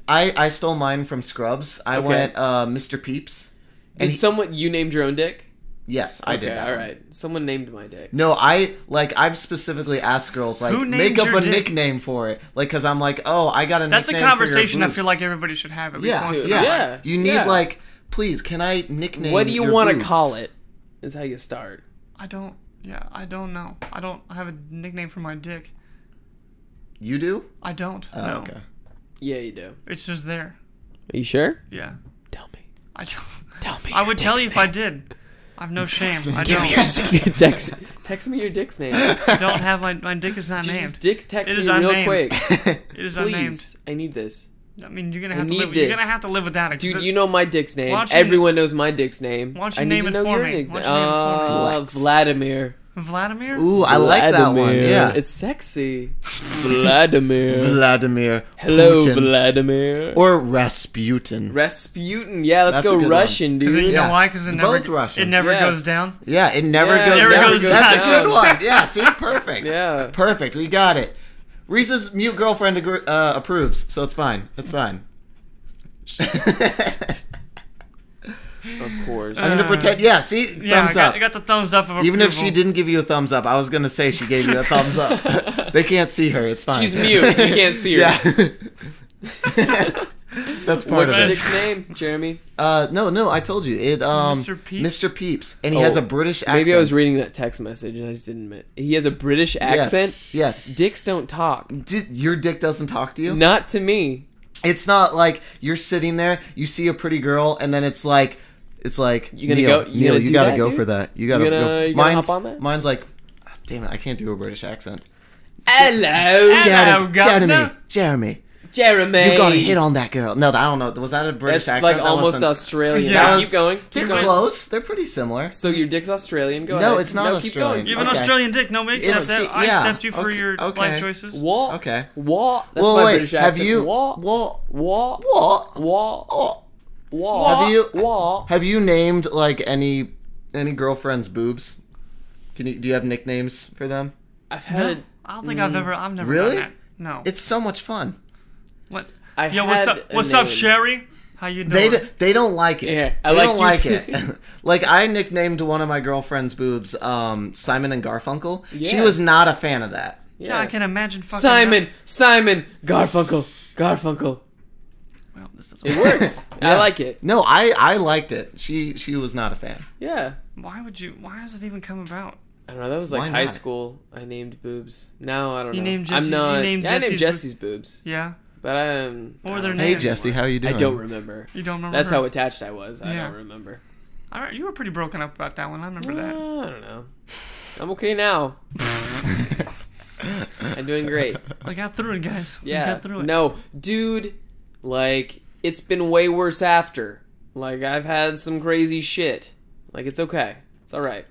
I stole mine from Scrubs. I Okay. went Mr. Peeps. Did you named your own dick? Yes, I did that. All one. right. Someone named my dick. No, I've specifically asked girls like Who named make up your a dick? nickname for it, like because I'm like, oh, I got a That's a nickname conversation for your I feel like everybody should have at least Yeah, once in yeah. a while. Yeah. You need Yeah. like, please, can I nickname? What do you want to call it? Is how you start. I don't know. I don't have a nickname for my dick. You do? I don't. Oh, no. okay. Yeah, you do. It's just there. Are you sure? Yeah. Tell me. I don't. Tell me. I would tell you if I did. I've no shame. I Give don't. me your text me your dick's name. I don't have my dick is not Just named. dick text It me is real unnamed. quick. It is unnamed. Please. I need this. I mean, you're gonna I have to need live. You're this. gonna have to live without it. 'cause Dude, it- you know my dick's name. Why don't you- Everyone knows my dick's name. Why don't you I name need it to know for your me? dick's Why name. don't you name it for me? Vladimir. Vladimir. Ooh, I like that one. Vladimir. Yeah. It's sexy. Vladimir. Vladimir. Hello, Putin. Vladimir. Or Rasputin. Rasputin. Yeah, let's That's a go good Russian, Because dude. you know Yeah. why? Because it never Both Russian. it never Yeah. goes down. Yeah, it never Yeah, goes it down. never goes That's down. a good one. Yeah, see, perfect. Yeah. Perfect. We got it. Reese's mute girlfriend approves, so it's fine. It's fine. Of course. I'm gonna pretend. Yeah, see, Yeah, thumbs I up. got the thumbs up of Even if approval. she didn't give you a thumbs up, I was gonna say she gave you a thumbs up. They can't see her. It's fine. She's mute. You can't see her. Yeah. That's part What's of your it. dick's name, Jeremy? No, I told you it. Mr. Peeps? Mr. Peeps, and he has Oh, a British accent. Maybe I was reading that text message and I just didn't admit. He has a British accent. Yes. Dicks don't talk. Your dick doesn't talk to you. Not to me. It's not like you're sitting there, you see a pretty girl, and then it's like You gonna Neil, go- you Neil, gonna you do gotta that, go dude? for that. You gotta gonna- go. you gonna Mine's, hop on that? Mine's like, damn it, I can't do a British accent. Hello, governor. Jeremy, Jeremy. you gotta hit on that girl. No, I don't know. Was that a British That's accent? like That almost wasn't- Australian. Yeah. No, That keep was- going. They're Keep going. close. They're pretty similar. So your dick's Australian. Go No, ahead. it's not Keep Australian. going. You have an Okay. Australian dick. No, we accept It's- that. I yeah. accept you for Okay, your okay. life choices. What? Okay. What? That's Well, my wait. British accent. Have you? What? What? What? What? What? Oh. What? Have you? What? Have you named like any girlfriend's boobs? Do you have nicknames for them? I've No, had. I don't think I've never Really? done that. No. It's so much fun. What? I Yo, had what's a up, name. Sherry? How you doing? They don't like it. Yeah, I they like don't you like too. it. Like I nicknamed one of my girlfriend's boobs Simon and Garfunkel. She Yeah. was not a fan of that. Yeah, I can imagine fucking Simon, Garfunkel. Well, this doesn't It works. I Yeah. like it. No, I liked it. She was not a fan. Yeah. Why has it even come about? I don't know. That was like Why high not? school. I named boobs. Now I don't You know. named I'm Jesse's- not. you named yeah, I named Jesse's Jesse's boobs, Yeah. but What were their Hey names? Jesse, how you doing? I don't remember. You don't remember? That's her? how attached I was. I Yeah. don't remember. All right, you were pretty broken up about that one. I remember that. I don't know. I'm okay now. I'm doing great. I got through it, guys. We Yeah. got through it. No, dude. Like it's been way worse after. Like I've had some crazy shit. Like it's okay. It's all right.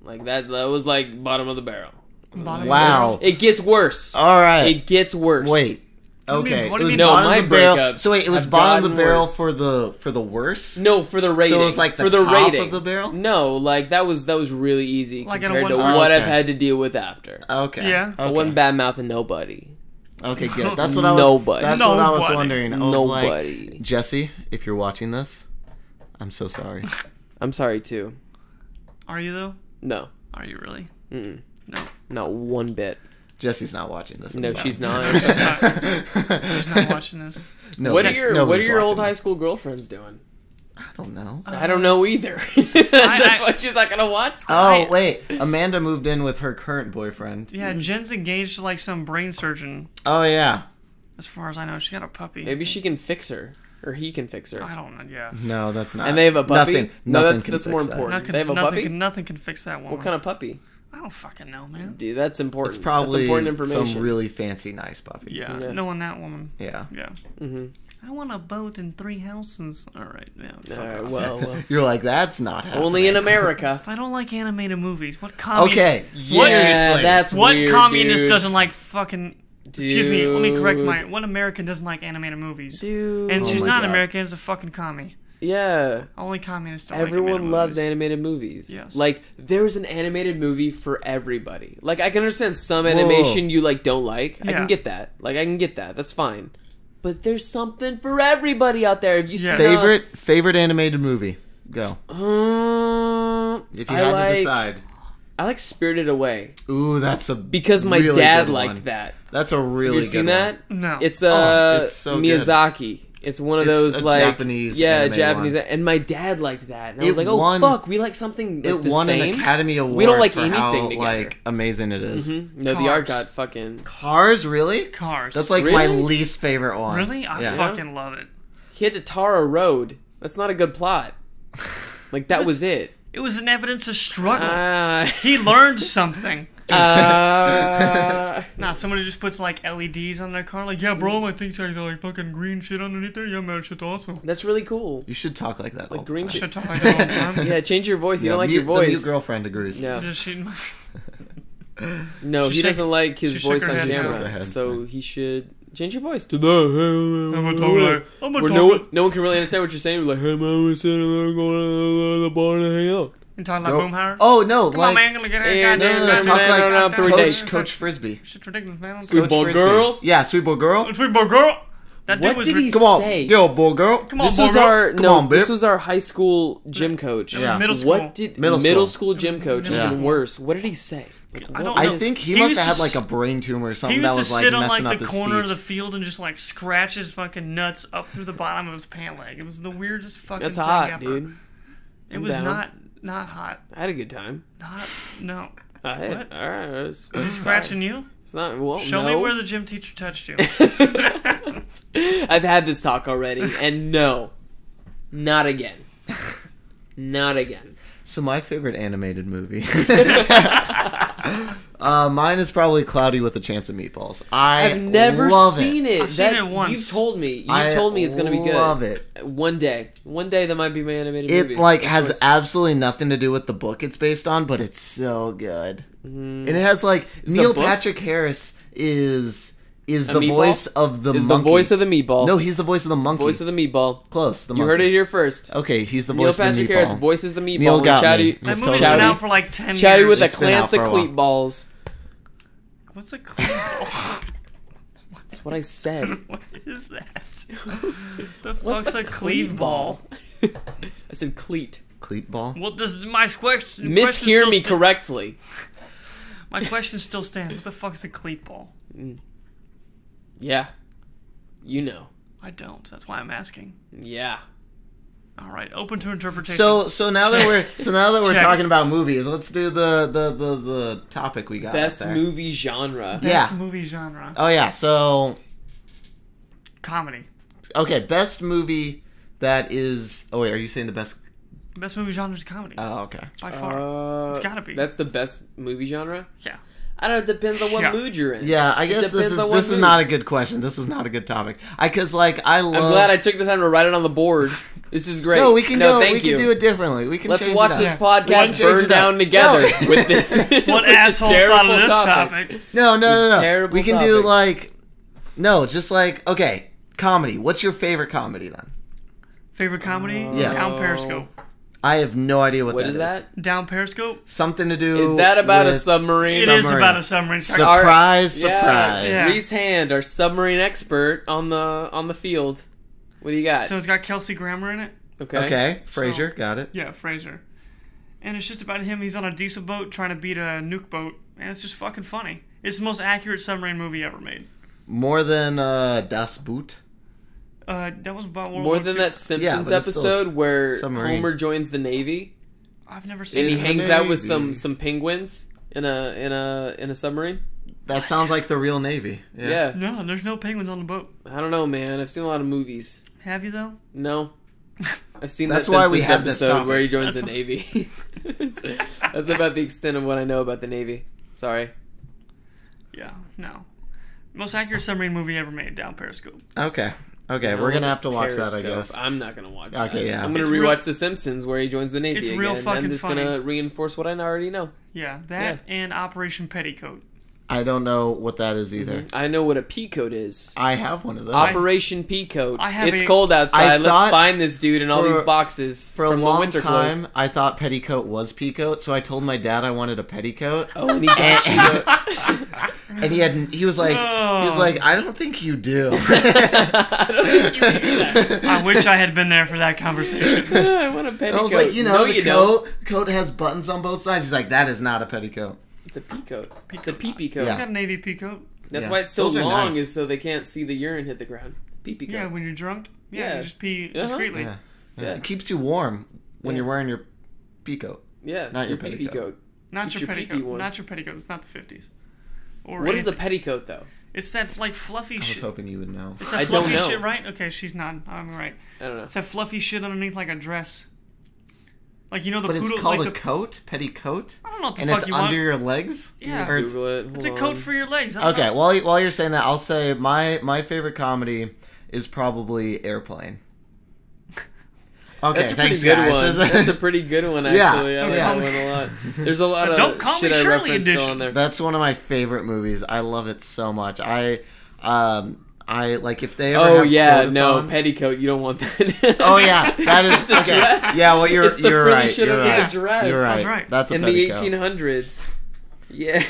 Like that was like bottom of the barrel. Bottom Wow. It gets worse. All right. It gets worse. Wait. What do you Okay. mean- what It do you was mean? No, bottom my of the barrel. breakups So wait, it was have bottom of the gotten barrel worse. for the worst. No, for the rating. So it was like the for the top rating. of the barrel? No, like that was really easy Like in a compared to one- what Okay. I've had to deal with after. Okay. Yeah. I Okay. wasn't bad mouthing nobody. Okay, good. That's what I was. Nobody. That's what I was Nobody. wondering. I was Nobody. like, Jesse, if you're watching this, I'm so sorry. I'm sorry too. Are you though? No, Are you really? mm-mm. No. Not one bit. Jesse's not watching this. No, it's fine. she's not. She's not watching this. No, what are she's- your nobody's old watching high this. school girlfriends doing? I don't know. I don't know either. That's why she's not gonna watch. That. Oh wait, Amanda moved in with her current boyfriend. Yeah, Jen's engaged to like some brain surgeon. Oh yeah. As far as I know, she got a puppy. Maybe she can fix her, or he can fix her. I don't know. Yeah. No, that's not. And they have a puppy? Nothing. No, Nothing that's can more fix that. important. Nothing, They have a puppy? Nothing can fix that one. What kind of puppy? I don't fucking know, man. Dude, that's important. It's probably that's important information. some really fancy, nice puppy. Yeah, Yeah. knowing that woman. Yeah. Yeah. Mm-hmm. I want a boat and 3 houses. All right, yeah. Fuck off. Well, You're like, that's not happening. only in America. I don't like animated movies. What Okay, Yeah, seriously. that's What weird, communist dude. doesn't like fucking... Excuse me, let me correct Dude. what American doesn't like animated movies? Dude. And Oh she's my not God. American, it's a fucking commie. Yeah. Only communists don't like Everyone animated loves movies. animated movies. Yes. Like, there's an animated movie for everybody. Like, I can understand some animation you, like, don't like. I Yeah. can get that. Like, I can get that. That's fine. But there's something for everybody out there. If you Yeah. see Favorite animated movie? Go. If you had to decide. I like Spirited Away. Ooh, that's a Because my really dad good liked one. that. That's a really You good seen that? No. It's it's so good. Miyazaki. It's one of It's those a like Japanese animated one. and my dad liked that. And I It was like, oh won- fuck, we like something like It the won same. an Academy Award. We don't like for anything how, together. like amazing it is. No, the art got fucking. Cars, really? Cars. That's like my Really? least favorite one. Really? I Yeah. fucking love it. He had to tar a road. That's not a good plot. Like that was it. It was an evidence of struggle. Ah. He learned something. Uh, Nah, somebody just puts like LEDs on their car. Like, yeah, bro, my thing's got like fucking green shit underneath there. Yeah, man, that shit's awesome. that's really cool. You should talk like that. Like all the green time. I should talk like that all the time. Yeah, change your voice. You Yeah, don't like mute- your voice. The mute girlfriend agrees. No, Just shooting my... no, She he shook- doesn't like his she shook voice her on head, shook her camera. head. So he should change your voice to I'm a talk I'm a Where talk no one can really understand what you're saying. Like, hey man, we said we're going to the barn and hang out. You talking like No. Boomhauer? Oh no, Come like on, man. Gonna get it. And Goddamn, no, goddamn, talk goddamn, like goddamn, Coach- goddamn. Coach Frisbee. Shit's ridiculous, man. Sweet boy Frisbee. girls. Yeah, sweet boy girl. Sweet boy girl. That dude What was did he Come on, say? yo, boy girl. Come on, This boy was girl. our Come on, this babe. was our high school gym coach. It was Yeah. middle school. What did Middle middle school. school gym coach? middle Even school. worse. What did he say? Like, I what don't I know. think he He must used have to had like s- a brain tumor or He something used that to was like sit on messing like up the his corner of speech. the field and just like scratch his fucking nuts up through the bottom of his pant leg. It was the weirdest fucking That's thing hot, ever. dude. It I'm was down. not hot. I had a good time. No. I had, What? all right. Was he scratching you? It's not. Well, Show no. me where the gym teacher touched you. I've had this talk already, and no, not again. Not again. So my favorite animated movie. Mine is probably Cloudy with a Chance of Meatballs. I've never love seen it. I've seen it once. You've told me. You've I told me it's gonna be good. love it. One day that might be my animated It movie. like of has course. absolutely nothing to do with the book it's based on, but it's so good. And it has like the Neil book- Patrick Harris is A the meatball? voice of the is monkey. the voice of the meatball. No, he's the voice of the monkey. voice of the meatball. Close. The You monkey. heard it here first. Okay, he's the Neil voice of Patrick the Harris meatball. voices the meatball. Neil and got Chatty, me. That It's movie's totally- been out for like 10 Chatty years. with a It's been out clans of for a while. cleat balls. What's a cleat ball? That's what I said. What is that? The What's fuck's a cleave ball? I said cleat. Cleat ball. What does my question? Mishear me correctly. My question still stands. What the fuck's a cleat ball? Yeah. You know. I don't. That's why I'm asking. Yeah. All right, open to interpretation. So now that we're Check. talking about movies, let's do the topic we got. Best up there. movie genre. yeah. Best movie genre. Oh yeah. So Comedy. okay, best movie that is. Oh wait, are you saying the best? Best movie genre is comedy. Oh okay. By far. It's gotta be. That's the best movie genre? Yeah. I don't know. It depends on what Yeah. mood you're in. Yeah, I It guess this depends on what is mood. not a good question. This was not a good topic. Because like I love. I'm glad I took the time to write it on the board. This is great. No, we can go. Thank We you. can do it differently. We can. Let's change watch it up. this Yeah. We can podcast change burn it down up. together No. with this. What with this asshole thought terrible of this topic. topic? No. terrible We can topic. do like. No, just like okay, comedy. What's your favorite comedy then? Favorite comedy? Yes. Down Periscope. I have no idea what What that is that? Down Periscope? Something to do. Is that about a with submarine? It is Submarine. about a submarine. Surprise! Yeah, Surprise! Yeah. Reese Hand, our submarine expert on the field. What do you got? So it's got Kelsey Grammer in it. okay. Okay, Frasier, got it. Yeah, Fraser. And it's just about him. He's on a diesel boat trying to beat a nuke boat. And it's just fucking funny. It's the most accurate submarine movie ever made. More than Das Boot. That was about World More War than II. that Simpsons but it's still episode where submarine. Homer joins the Navy I've never seen and he it. hangs out with Navy. some penguins in a submarine. That sounds like the real Navy. Yeah. No, there's no penguins on the boat. I don't know, man. I've seen a lot of movies. Have you, though? No. I've seen That's that why Simpsons we had this episode topic. where he joins That's the Navy. That's about the extent of what I know about the Navy. Sorry. Yeah, no. Most accurate submarine movie ever made, Down Periscope. Okay. Okay, Now we're gonna on have to watch that, I Periscope. guess. I'm not gonna watch that. Okay, yeah. I'm gonna It's rewatch real- The Simpsons where he joins the Navy It's again. real fucking I'm just funny. gonna reinforce what I already know. Yeah, that and Operation Petticoat. I don't know what that is either. I know what a peacoat is. I have one of those. Operation Peacoat. I have It's a- cold outside. I Let's thought find this dude in all for- these boxes For a from the long winter time, clothes. I thought petticoat was peacoat, so I told my dad I wanted a petticoat. Oh, and he got you. And he was like, I don't think you do. I don't think you do that. I wish I had been there for that conversation. I want a petticoat. And I was like, no, the you don't. coat has buttons on both sides. He's like, that is not a petticoat. It's a peacoat. It's a pee-pee coat. Yeah. I got a navy peacoat. That's Yeah. why it's so Those are long, nice. is so they can't see the urine hit the ground. Pee-pee coat. Yeah, when you're drunk. Yeah, Yeah. you just pee Uh-huh. discreetly. Yeah. Yeah. It keeps you warm when you're wearing your peacoat. Yeah, Not your pee-pee petticoat. coat. Not It's your your pee-pee petticoat. one. Not your petticoat. It's not the 50s. Or What is a anything. petticoat, though? It's that like fluffy I was shit. hoping you would know. It's that I don't fluffy know. shit, right? Okay, she's not. I'm right. I don't know. It's that fluffy shit underneath like a dress. Like the But poodle. it's called like a coat? Petticoat? I don't know what the And fuck it's you under want. your legs? Yeah. Or it's, Google it. It's a Hold coat on. for your legs. I don't okay, know. while you're saying that, I'll say my favorite comedy is probably Airplane. Okay, That's a pretty thanks, good guys. one. This is- That's a pretty good one, Yeah, actually. I like yeah. that one a lot. There's a lot But of don't call shit me I Shirley referenced edition. on there. That's one of my favorite movies. I love it so much. I like if they ever Oh have yeah, no quotathons- petticoat. You don't want that. Oh yeah, that is Just a okay. dress. Yeah, well It's the you're frilly right. shit You're under right. the dress. You're right. That's right. That's a In the petticoat. 1800s. Yeah.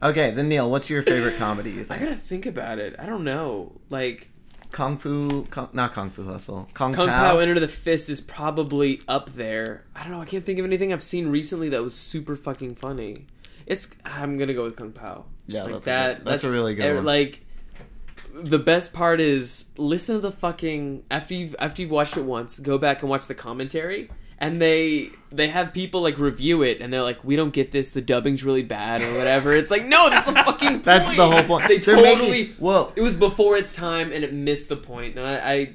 Okay, then Neil, what's your favorite comedy? You I think? gotta think about it. I don't know. Like Not Kung Fu Hustle. Kung Kung Pao. Pao Enter the Fist is probably up there. I don't know. I can't think of anything I've seen recently that was super fucking funny. I'm gonna go with Kung Pao. Yeah, Like that's a really good one. Like the best part is listen to the fucking after you've watched it once, go back and watch the commentary. And they have people like review it, and they're like, "We don't get this. The dubbing's really bad, or whatever." It's like, no, that's the fucking point. That's the whole point. They They're totally. making- whoa. It was before its time, and it missed the point. And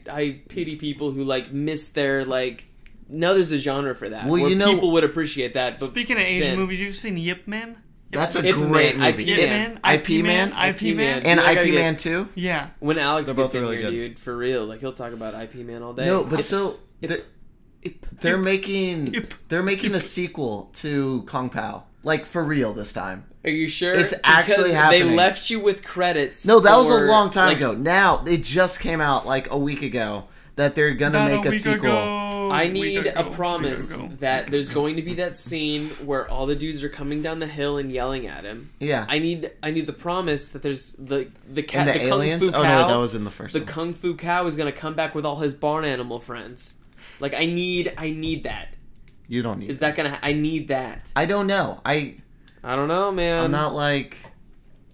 I pity people who like miss their like. Now there's a genre for that. Well, where you know- people would appreciate that. But Speaking of Asian then- movies, you've seen Yip Man? That's a Ip great Man, movie. IP Yip Man. Man? IP Man? IP Man? And Dude, I gotta IP get- Man 2? Yeah. when Alex They're gets both in really here, good. dude, for real, like he'll talk about IP Man all day. No, but It's- still, they're making a sequel to Kung Pao. Like, for real this time. Are you sure? It's actually Because happening. They left you with credits. No, that was a for, long time like, ago. Now, it just came out like a week ago that they're gonna About make a week sequel. ago. I Week need ago. a promise Week ago. that there's going to be that scene where all the dudes are coming down the hill and yelling at him. Yeah. I need the promise that there's the cat, And the the aliens? kung fu Oh, cow. no, that was in the first The one. kung fu cow is gonna come back with all his barn animal friends. Like I need that. You don't need Is that gonna? I need that. I don't know. I don't know, man. I'm not like...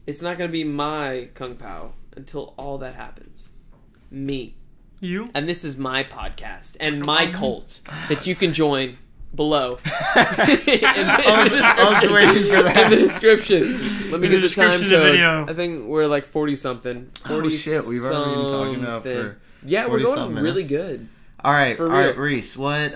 It's not gonna be my kung pao until all that happens. Me. You? And this is my podcast and my cult that you can join below. I was waiting for that. In the description. Let me In get the the time description of the code. video. I think we're like 40 something. 40 Oh, shit, we've already been talking about something. for Yeah, we're 40-something going really minutes. good. All right, For all right, real. Reese, what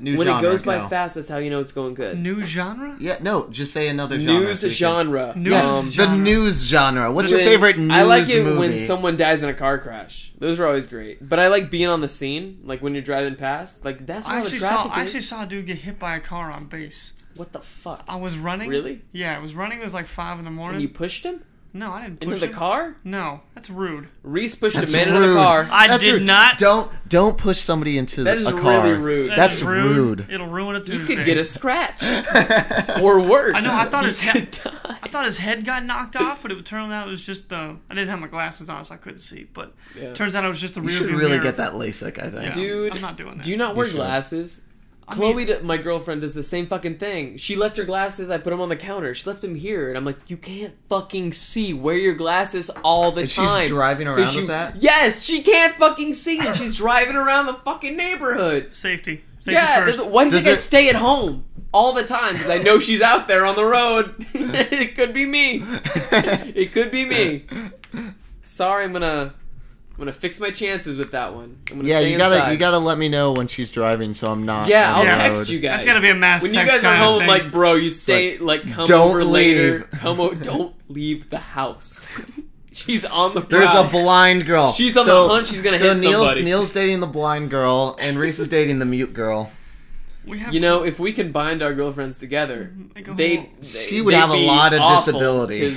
new When genre? it goes by Go. fast, that's how you know it's going good. New genre? Yeah, no, just say another genre. News so we can- genre. News Yes, the genre. news genre. What's your When- favorite news I like it movie? when someone dies in a car crash. Those are always great. But I like being on the scene, like when you're driving past. Like that's I where the actually traffic saw. I is. actually saw a dude get hit by a car on base. What the fuck? I was running. Really? Yeah, I was running. It was like 5 in the morning. And you pushed him No, I didn't into push the him. car? No, that's rude. Reese pushed That's a man into the rude. car. I That's did rude. not. Don't push somebody into That is a car. really rude. That That's is rude. It'll ruin it. You could get a scratch. Or worse. I know. I thought his You head. could die. I thought his head got knocked off, but it turned out it was just the. I didn't have my glasses on, so I couldn't see. But Yeah. turns out it was just the You rear should view really mirror. get that LASIK, I think. Yeah. Dude, I'm not doing that. Do you not wear should. glasses? I Chloe, mean- my girlfriend, does the same fucking thing. She left her glasses. I put them on the counter. She left them here, and I'm like, you can't fucking see. Wear your glasses all the And time. she's driving 'Cause around you- with that? Yes, she can't fucking see, and she's driving around the fucking neighborhood. Safety. Safety Yeah, first. why do you Does think I it- stay at home all the time? Because I know she's out there on the road. It could be me. It could be me. Sorry, I'm gonna fix my chances with that one. I'm gonna Yeah, stay you inside. gotta let me know when she's driving, so I'm not. Yeah, on I'll the text road. you guys. That's gotta be a mass when you text guys are kind of home. thing. Like, bro, you stay. Like, come don't over later. leave. Don't leave the house. She's on the There's prowl. a blind girl. She's on the hunt. She's gonna hit somebody. Neil's dating the blind girl, and Reese is dating the mute girl. You know, if we combined our girlfriends together, she would have a lot of disability.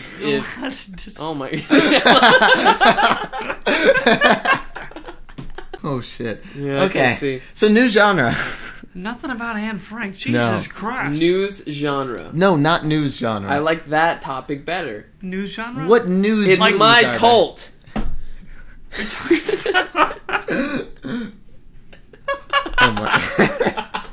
Oh my. Oh shit. Yeah, okay. I can see. So new genre. Nothing about Anne Frank. Jesus Christ. News genre. No, not news genre. I like that topic better. News genre? What news? It's movies my are cult. Oh my.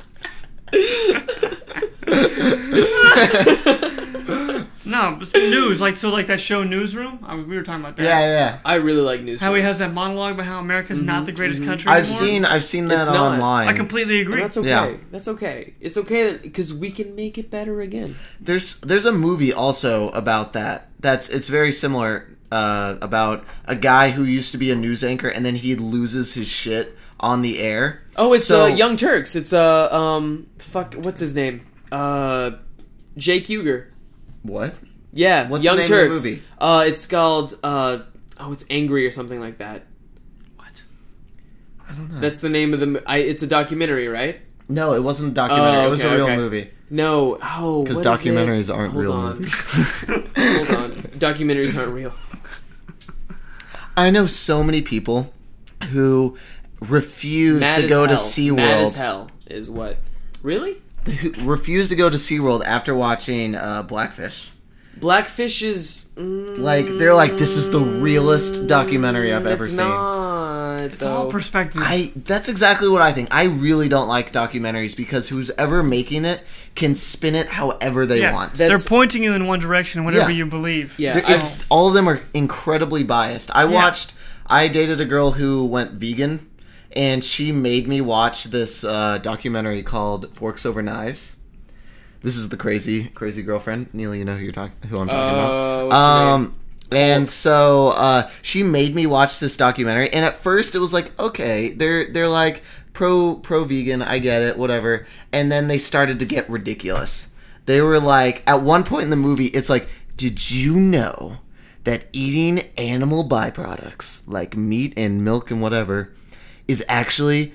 No, it's news. Like that show Newsroom. We were talking about that. Yeah. I really like news. How he has that monologue about how America's not the greatest country anymore. I've seen that It's not. online. I completely agree. And that's okay. Yeah. That's okay. It's okay because we can make it better again. There's a movie also about that. It's very similar. About a guy who used to be a news anchor and then he loses his shit on the air. Oh, it's Young Turks. It's what's his name? Jake Uger. What? Yeah, What's Young the name Turks. of the movie? It's called it's Angry or something like that. What? I don't know. That's the name of the. It's a documentary, right? No, it wasn't a documentary. Oh, it was a real movie. No, Because what is documentaries it? aren't Hold real on. movies. Hold on, documentaries aren't real. I know so many people who refuse Mad to as go to hell. SeaWorld. Mad as hell is what? Really? Who refuse to go to SeaWorld after watching Blackfish. Blackfish is Like, they're like, this is the realest documentary I've ever seen. Not, It's all perspective. That's exactly what I think. I really don't like documentaries because who's ever making it can spin it however they want. They're pointing you in one direction, whatever Yeah. you believe. Yeah. All of them are incredibly biased. I dated a girl who went vegan, and she made me watch this documentary called Forks Over Knives. This is the crazy girlfriend. Neil, you know who I'm talking about. What's her name? And so she made me watch this documentary, and at first it was like, okay, they're like pro vegan, I get it, whatever. And then they started to get ridiculous. They were like, at one point in the movie, it's like, did you know that eating animal byproducts like meat and milk and whatever is actually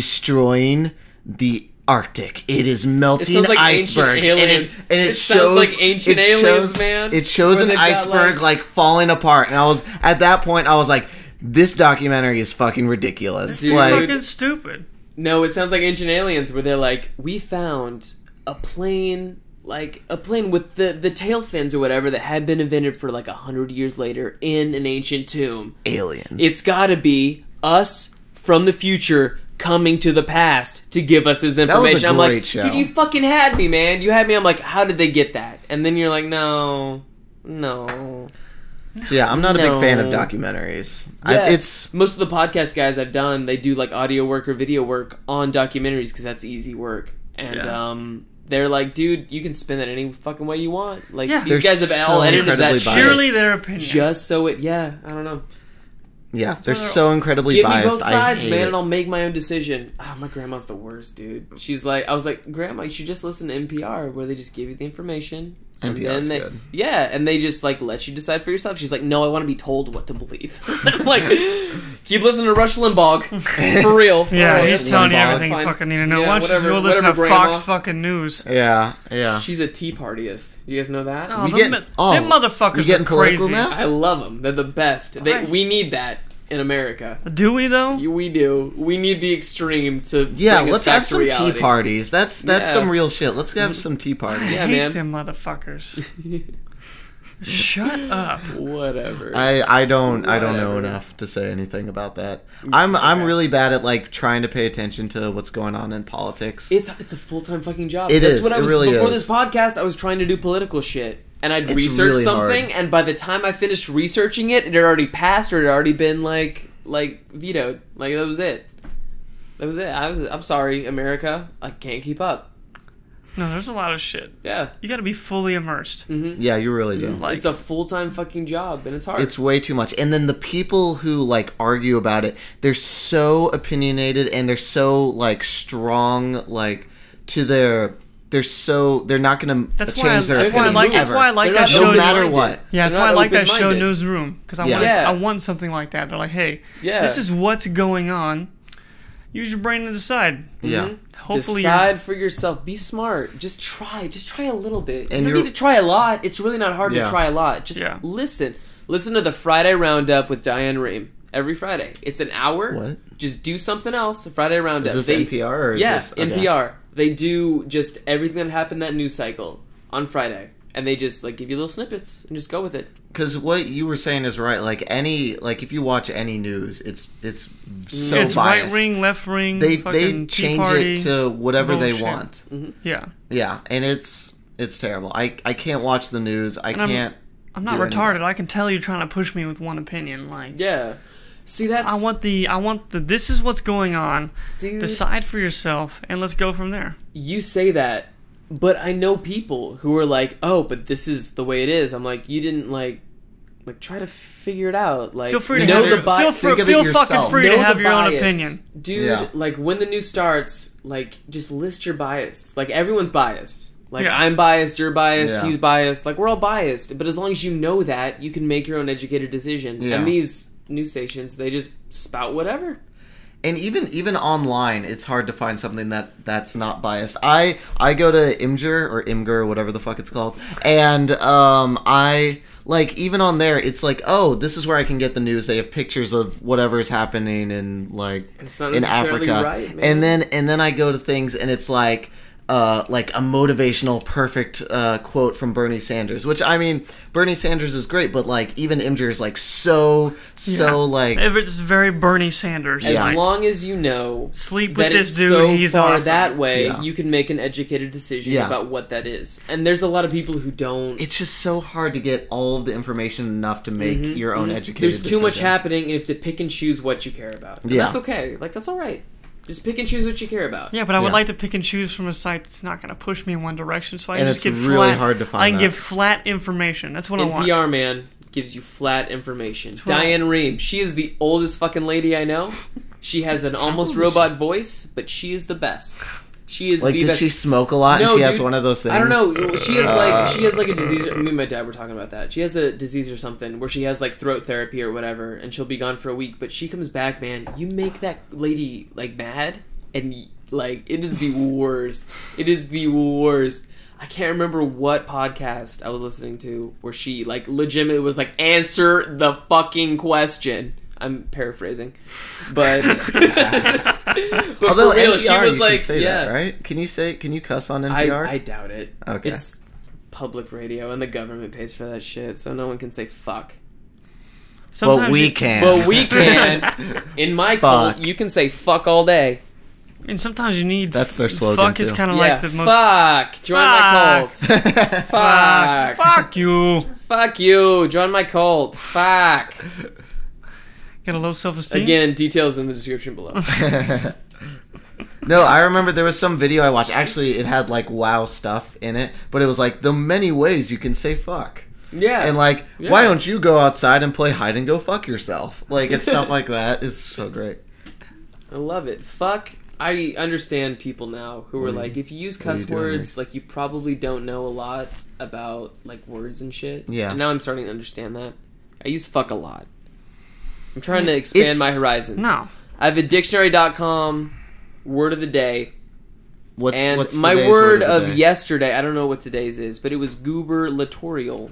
destroying the Arctic? It is melting like icebergs, ancient aliens. and it sounds shows like ancient aliens, man. It shows Where an they've got, iceberg like falling apart, and I was at that point. I was like, "This documentary is fucking ridiculous." This is Like, fucking stupid. No, it sounds like Ancient Aliens, where they're like, we found a plane with the tail fins or whatever that had been invented for like 100 years later in an ancient tomb. aliens. It's gotta be us from the future coming to the past to give us this information. was a I'm great like, show. dude, you fucking had me, man. You had me. I'm like, how did they get that? And then you're like, no. So yeah, I'm not a big fan of No. documentaries. Yeah, It's most of the podcast guys I've done, they do like audio work or video work on documentaries because that's easy work. And they're like, dude, you can spin it any fucking way you want. Like Yeah. these They're guys have so all edited that incredibly shit biased. Purely their opinion. just so it. Yeah, I don't know. yeah, they're so incredibly Give biased. me both sides, I hate man, it. and I'll make my own decision. Oh, my grandma's the worst, dude. She's like, I was like, Grandma, you should just listen to NPR, where they just give you the information. And NPR's then good. Yeah, and they just like let you decide for yourself. She's like, no, I want to be told what to believe. I'm like, keep listening to Rush Limbaugh, for real. Yeah, Alright, he's telling you Limbaugh, everything it's you fine. fucking need to know. Yeah, Why don't you just whatever- go listen to whatever, Fox Grandma. fucking News? Yeah. She's a Tea Partyist. Do you guys know that? Oh, We them, get- them motherfuckers we getting are crazy. political now? I love them. They're the best. Why? We need that in America. Do we though? We do. We need the extreme to Yeah, bring us let's back have to some reality. tea parties. That's Yeah. some real shit. Let's have some tea I parties. Yeah, hate man. them motherfuckers. Shut up. Whatever. I don't know Whatever. enough to say anything about that. I'm really bad at like trying to pay attention to what's going on in politics. It's a full-time fucking job. It That's is. what I It was really before is. this podcast. I was trying to do political shit, and I'd It's research really something, hard. and by the time I finished researching it, it had already passed or it had already been like vetoed. Like that was it. I'm sorry, America. I can't keep up. No, there's a lot of shit. Yeah. You gotta be fully immersed. Yeah, you really do. Like, It's a full-time fucking job, and it's hard. It's way too much. And then the people who like argue about it, they're so opinionated and they're so like strong like to their they're not gonna That's why change their that's why I opinion like that's ever. why I like They're that not show. no matter open-minded. what. Yeah, that's They're why I not like that show open-minded. Newsroom, because Yeah. I want something like that. They're like, hey, Yeah. this is what's going on. Use your brain to decide. Yeah. Hopefully, Decide for yourself. Be smart. Just try a little bit. And You don't need to try a lot. It's really not hard Yeah. to try a lot. Just Yeah. listen. Listen to the Friday Roundup with Diane Rehm every Friday. It's an hour. What? Just do something else. Friday Roundup. Is this NPR or is yeah, this okay. NPR. They do just everything that happened that news cycle on Friday, and they just like give you little snippets and just go with it. Because what you were saying is right. Like if you watch any news, it's so it's right biased. wing, left wing. They fucking Tea change Party, it to whatever they bullshit. want. Yeah, Yeah, and it's terrible. I can't watch the news. I can't. I'm not do retarded. anything. I can tell you're trying to push me with one opinion. Like, Yeah. See, that's I want the. This is what's going on. dude. Decide for yourself, and let's go from there. You say that, but I know people who are like, "Oh, but this is the way it is." I'm like, you didn't like try to figure it out. Like, Feel free to know have the your, bias. think of it feel yourself. fucking free Know to have the your own bias. opinion. Dude. Yeah. Like when the news starts, like just list your bias. Like everyone's biased. Like Yeah. I'm biased, you're biased, Yeah. he's biased. Like we're all biased. But as long as you know that, you can make your own educated decision. Yeah. And these news stations, they just spout whatever. And even online, it's hard to find something that's not biased. I go to Imgur, whatever the fuck it's called, and I like even on there, it's like, oh, this is where I can get the news. They have pictures of whatever's happening in It's not in necessarily Africa, right, man. and then I go to things, and it's like a motivational, perfect quote from Bernie Sanders. Which I mean, Bernie Sanders is great, but like even Imgur is like so like It's very Bernie Sanders. As like, long as you know sleep that with this it's dude. so He's far awesome. that way, Yeah. you can make an educated decision Yeah. about what that is. And there's a lot of people who don't. it's just so hard to get all of the information enough to make your own educated There's too much decision. happening, and you have to pick and choose what you care about. And Yeah. that's okay. Like that's all right. Just pick and choose what you care about. Yeah, but I would Yeah. like to pick and choose from a site that's not going to push me in one direction, so I can And just it's get really flat. hard to find I can that. give flat information. That's what I want. NPR man gives you flat information. what I- Diane Rehm, she is the oldest fucking lady I know. She has an almost robot voice, but she is the best. She is Like, the did best. she smoke a lot? No, and she has dude, one of those things. I don't know. She has like a disease. Me and my dad were talking about that. She has a disease or something where she has like throat therapy or whatever, and she'll be gone for a week. But she comes back, man. You make that lady like mad, and like it is the worst. It is the worst. I can't remember what podcast I was listening to where she like legitimately was like, answer the fucking question. I'm paraphrasing, but, but Although for real, NPR, she was you like, can say yeah, that, right? Can you cuss on NPR? I doubt it. Okay. It's public radio, and the government pays for that shit, so no one can say fuck. but Sometimes we you- can. But we can. In my cult, Fuck. you can say fuck all day. And sometimes you need. That's their slogan, Fuck is too. kind of Yeah, like the most. fuck. Join my cult. Fuck. Fuck you. Fuck you. Join my cult. Fuck. Got a low self-esteem. Again, details in the description below. No, I remember there was some video I watched. Actually, it had like wow stuff in it, but it was like the many ways you can say fuck. Yeah. And like, Yeah. why don't you go outside and play hide and go fuck yourself? Like, it's stuff like that. It's so great. I love it. Fuck. I understand people now who are like, if you use what are you cuss doing, words, like you probably don't know a lot about like words and shit. Yeah. And now I'm starting to understand that. I use fuck a lot. I'm trying to expand It's- my horizons. No. I have a dictionary.com word of the day. And What's my today's word the of day? yesterday, I don't know what today's is, but it was gubernatorial.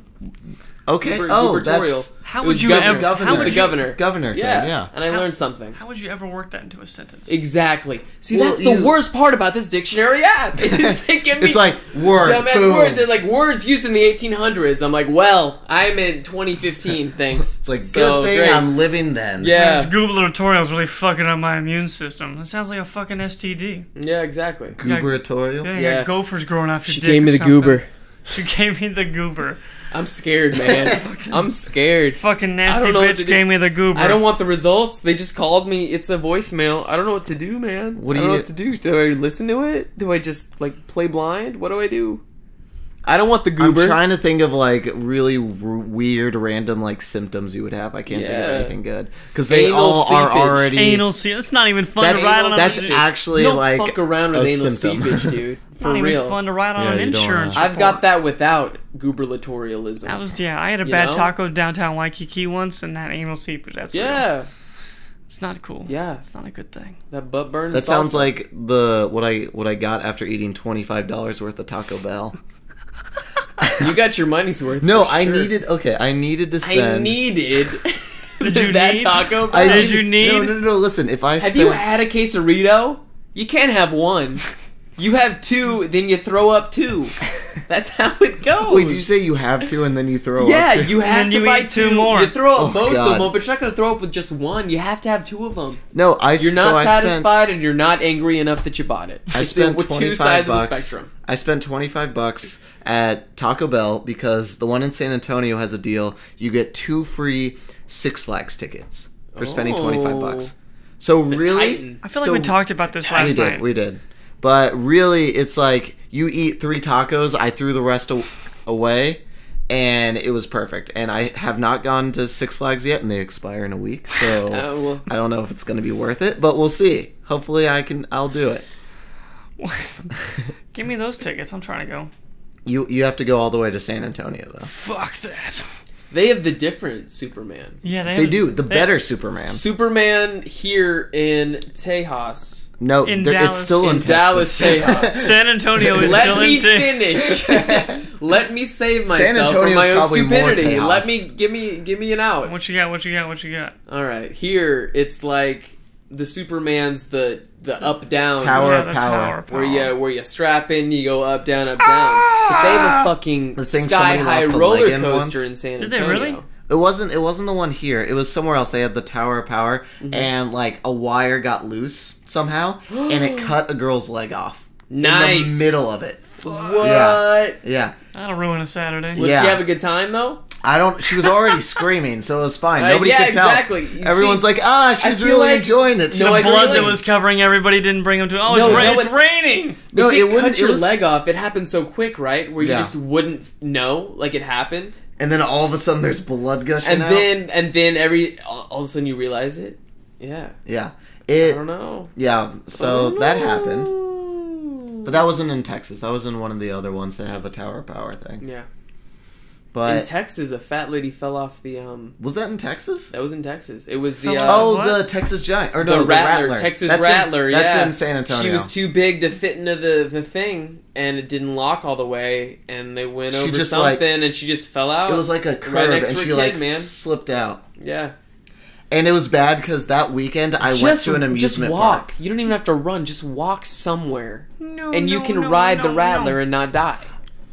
Okay. Oh, gubernatorial. that's How It would was you governor. ever? governor. How It was would the you, governor. governor Yeah. thing. Yeah. And I learned something. How would you ever work that into a sentence? Exactly. See, Well, that's the you- worst part about this dictionary app. Is they give me It's like word. dumbass boom. words. They're like words used in the 1800s. I'm like, well, I'm in 2015. Thanks. It's like So, good thing great. I'm living then. Yeah. This gubernatorial is really fucking up my immune system. It sounds like a fucking STD. Yeah, exactly. Gubernatorial. Yeah, you Yeah. got gophers growing off your She dick gave me or the something. goober. She gave me the goober. I'm scared, man. I'm scared. Fucking I nasty don't know what bitch to do. gave me the goober. I don't want the results. They just called me. It's a voicemail. I don't know what to do, man. What do I don't know you- what to do. Do I listen to it? Do I just like play blind? What do I do? I don't want the goober. I'm trying to think of like really weird, random like symptoms you would have. I can't think of anything good because they Anal all are seepage. already. Anal seepage. It's not even fun That's, to ride on. that's a, actually you don't like fuck around with a anal symptom. seepage, dude. It's For not real. even fun to ride on Yeah, an you don't insurance. wanna- I've got that without gubernatorialism. That was I had a You bad know? taco downtown Waikiki once, and that anal seepage. That's real. Yeah. It's not cool. Yeah. It's not a good thing. That butt burn. That it's sounds awesome. like what I got after eating $25 worth of Taco Bell. You got your money's worth. No, for I sure. needed to spend. I needed. Did you that need? Taco Bell? I Did needed- you need? No. Listen, if I Have spent, you had a quesarito? You can't have one. You have two, then you throw up two. That's how it goes. Wait, did you say you have to and then you throw Yeah, up? to- you have then to you buy eat two more. You throw up Oh, both God. of them, but you're not going to throw up with just one. You have to have two of them. No, You're not so I satisfied, and you're not angry enough that you bought it. I It's spent with 25 two sides bucks. of the spectrum. I spent $25 at Taco Bell because the one in San Antonio has a deal. You get 2 free Six Flags tickets for spending $25. So The really, Titan. I feel like we talked about this last night. we did. But really, it's like you eat 3 tacos. I threw the rest away, and it was perfect. And I have not gone to Six Flags yet, and they expire in a week. So Well, I don't know if it's going to be worth it, but we'll see. Hopefully, I'll do it. Give me those tickets. I'm trying to go. You have to go all the way to San Antonio though. Fuck that. they have the different Superman. Yeah, They do the better Superman. Superman here in Tejas. No, In it's Dallas. still in, In Dallas, Texas. Tejas. San Antonio is Let still me in finish. Let me save San myself from Antonio's my own probably more stupidity. Tejas. Let me give me an out. What you got? What you got? What you got? All right, here it's like the Superman's the up down Tower Yeah, of the Power. Tower of Power. where you strap in, you go up down. But they have a fucking The thing sky somebody high lost a roller leg in coaster once? in San Did they Antonio. really? It wasn't the one here. It was somewhere else. They had the Tower of Power, and like a wire got loose somehow, and it cut a girl's leg off in the Nice. middle of it. What? Yeah, That'll ruin a Saturday. Did Yeah. she have a good time though? I don't. She was already screaming, so it was fine. Nobody yeah, could tell. exactly. You Everyone's see, like, she's feel really like- enjoying it. No, The I blood really- that was covering everybody didn't bring them to. Oh, No, it's no, raining. No, if it it wouldn't. cut It your was, leg off, it happened so quick, right? Where you Yeah. just wouldn't know, like it happened, and then all of a sudden, there's blood gushing and out. then all of a sudden you realize it. Yeah, Yeah, I don't know. Yeah, so that happened. happened. But that wasn't in Texas. That was in one of the other ones that have a Tower of Power thing. Yeah. In But Texas, a fat lady fell off the was that in Texas? That was in Texas. It was the Fell off? Oh, What? the Texas Giant, or the no, Rattler, Texas That's Rattler. That's yeah, in San Antonio. She was too big to fit into the thing, and it didn't lock all the way, and they went She over just, something, and she just fell out. It was like a Right curve, next and to she her like kid, man. slipped out. Yeah. And it was bad because that weekend I went to an amusement just walk. park. You don't even have to run. Just walk somewhere, No, and you can ride the Rattler and not die.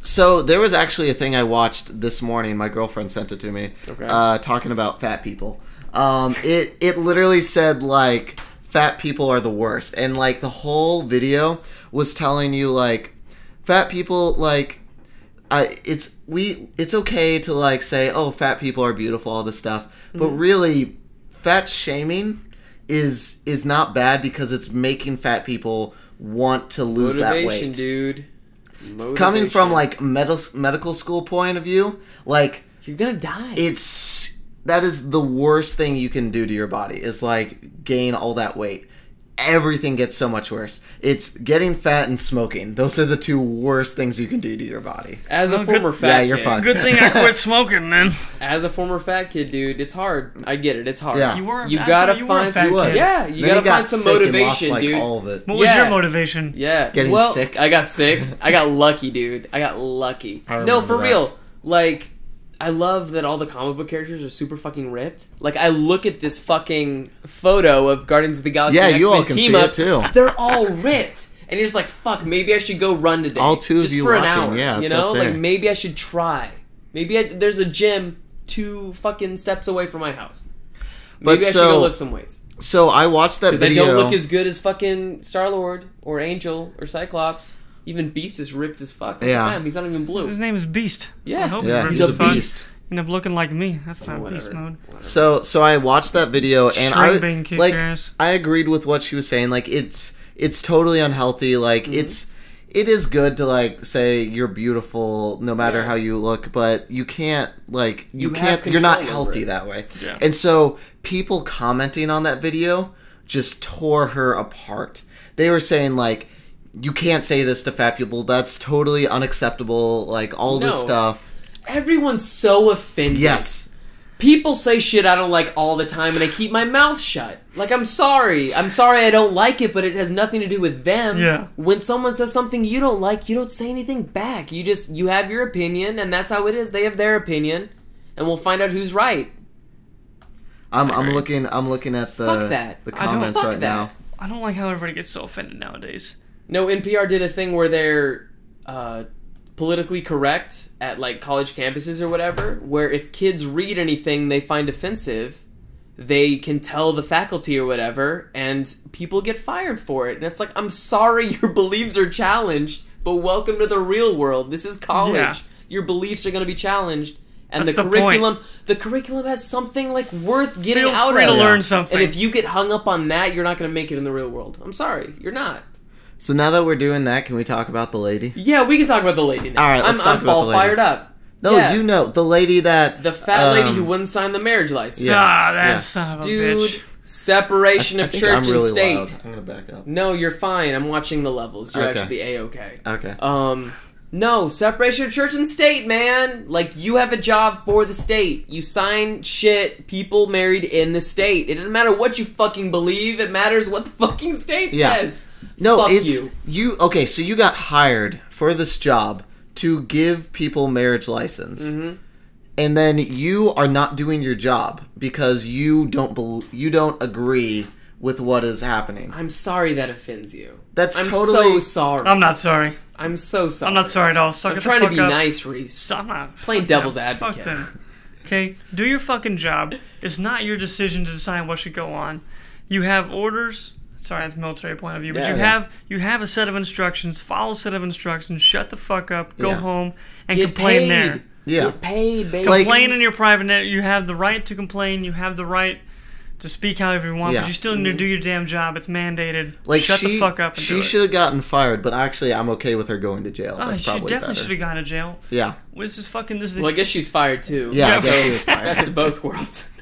So there was actually a thing I watched this morning. My girlfriend sent it to me. Okay. Talking about fat people. It literally said like fat people are the worst, and like the whole video was telling you like fat people like it's okay to like say, oh, fat people are beautiful, all this stuff, but really fat shaming is not bad because it's making fat people want to lose that Motivation, weight. dude. Coming from Motivation. like medical school point of view, like you're gonna die. that is the worst thing you can do to your body is like gain all that weight. Everything gets so much worse. It's getting fat and smoking. Those are the two worst things you can do to your body. As a Oh, former good- fat Yeah, you're kid, fucked. Good thing I quit smoking, man. As a former fat kid, dude, it's hard. I get it. It's hard. Yeah. You were. You that's gotta right, you were a find fat He was. kid. Yeah, you Then gotta he got find some sick and motivation, lost, like, dude. all of it. What was Yeah. your motivation? Yeah. Getting well, sick. I got sick. I got lucky, dude. I got lucky. I No, remember for that. real. Like, I love that all the comic book characters are super fucking ripped. Like, I look at this fucking photo of Guardians of the Galaxy Yeah, and you all X-Men can team see up. it, too. They're all ripped. And you're just like, fuck, maybe I should go run today. All two of just you for an watching, hour. yeah, you it's know? up there. Like, maybe I should try. Maybe there's a gym 2 fucking steps away from my house. Maybe I should go lift some weights. So I watched that Because I video. don't look as good as fucking Star-Lord or Angel or Cyclops. Even Beast is ripped as fuck. Yeah. Damn, he's not even blue. His name is Beast. Yeah. I hope Yeah, he he's rips a as fuck. beast. End up looking like me. That's not Whatever. beast mode. So I watched that video and String bean kick like ass. I agreed with what she was saying. Like it's totally unhealthy. Like Mm-hmm. it is good to like say you're beautiful no matter how you look, but you can't like you're not healthy that way. Yeah. And so people commenting on that video just tore her apart. They were saying like, you can't say this to fat people. That's totally unacceptable. Like all this stuff. Everyone's so offended. Yes. People say shit I don't like all the time, and I keep my mouth shut. Like, I'm sorry. I'm sorry I don't like it, but it has nothing to do with them. Yeah. When someone says something you don't like, you don't say anything back. You have your opinion, and that's how it is. They have their opinion, and we'll find out who's right. I'm looking at the comments right now. I don't like how everybody gets so offended nowadays. No, NPR did a thing where they're politically correct at like college campuses or whatever, where if kids read anything they find offensive, they can tell the faculty or whatever, and people get fired for it. And it's like, I'm sorry your beliefs are challenged, but welcome to the real world. This is college. Yeah. Your beliefs are going to be challenged. And That's the curriculum has something like worth getting out of. Feel free to learn something. And if you get hung up on that, you're not going to make it in the real world. I'm sorry, you're not. So now that we're doing that, can we talk about the lady? Yeah, we can talk about the lady now. All right, let's talk about all the lady. fired up. No, yeah. you know, the lady that... The fat lady who wouldn't sign the marriage license. Yes. That son of a Dude, bitch. separation of I think church I'm really and state. loud. I'm going to back up. No, you're fine. I'm watching the levels. You're Okay. actually A-okay. Okay. No, separation of church and state, man. Like, you have a job for the state. You sign shit, people married in the state. It doesn't matter what you fucking believe. It matters what the fucking state says. No, Fuck it's... you. Okay, so you got hired for this job to give people marriage license. Mm-hmm. And then you are not doing your job because you don't agree with what is happening. I'm sorry that offends you. That's I'm totally... so sorry. I'm not sorry. I'm so sorry. I'm not sorry at all. Suck I'm it trying the to fuck be up. nice, Reese. I'm not. Playing Fuck devil's them. advocate. Fuck them. Okay? Do your fucking job. It's not your decision to decide what should go on. You have orders. Sorry, that's a military point of view. But you have a set of instructions. Follow a set of instructions. Shut the fuck up. Go home and Get complain paid. there. Yeah. Get paid, baby. Complain in your private net. You have the right to complain. You have the right to speak however you want. Yeah. But you still need to do your damn job. It's mandated. Like, Shut the fuck up and do she it. should have gotten fired, but actually I'm okay with her going to jail. Oh, That's she probably definitely better. should have gone to jail. Yeah. This is Well, I guess she's fired, too. Yeah, I Yeah. guess she was fired. That's to both worlds.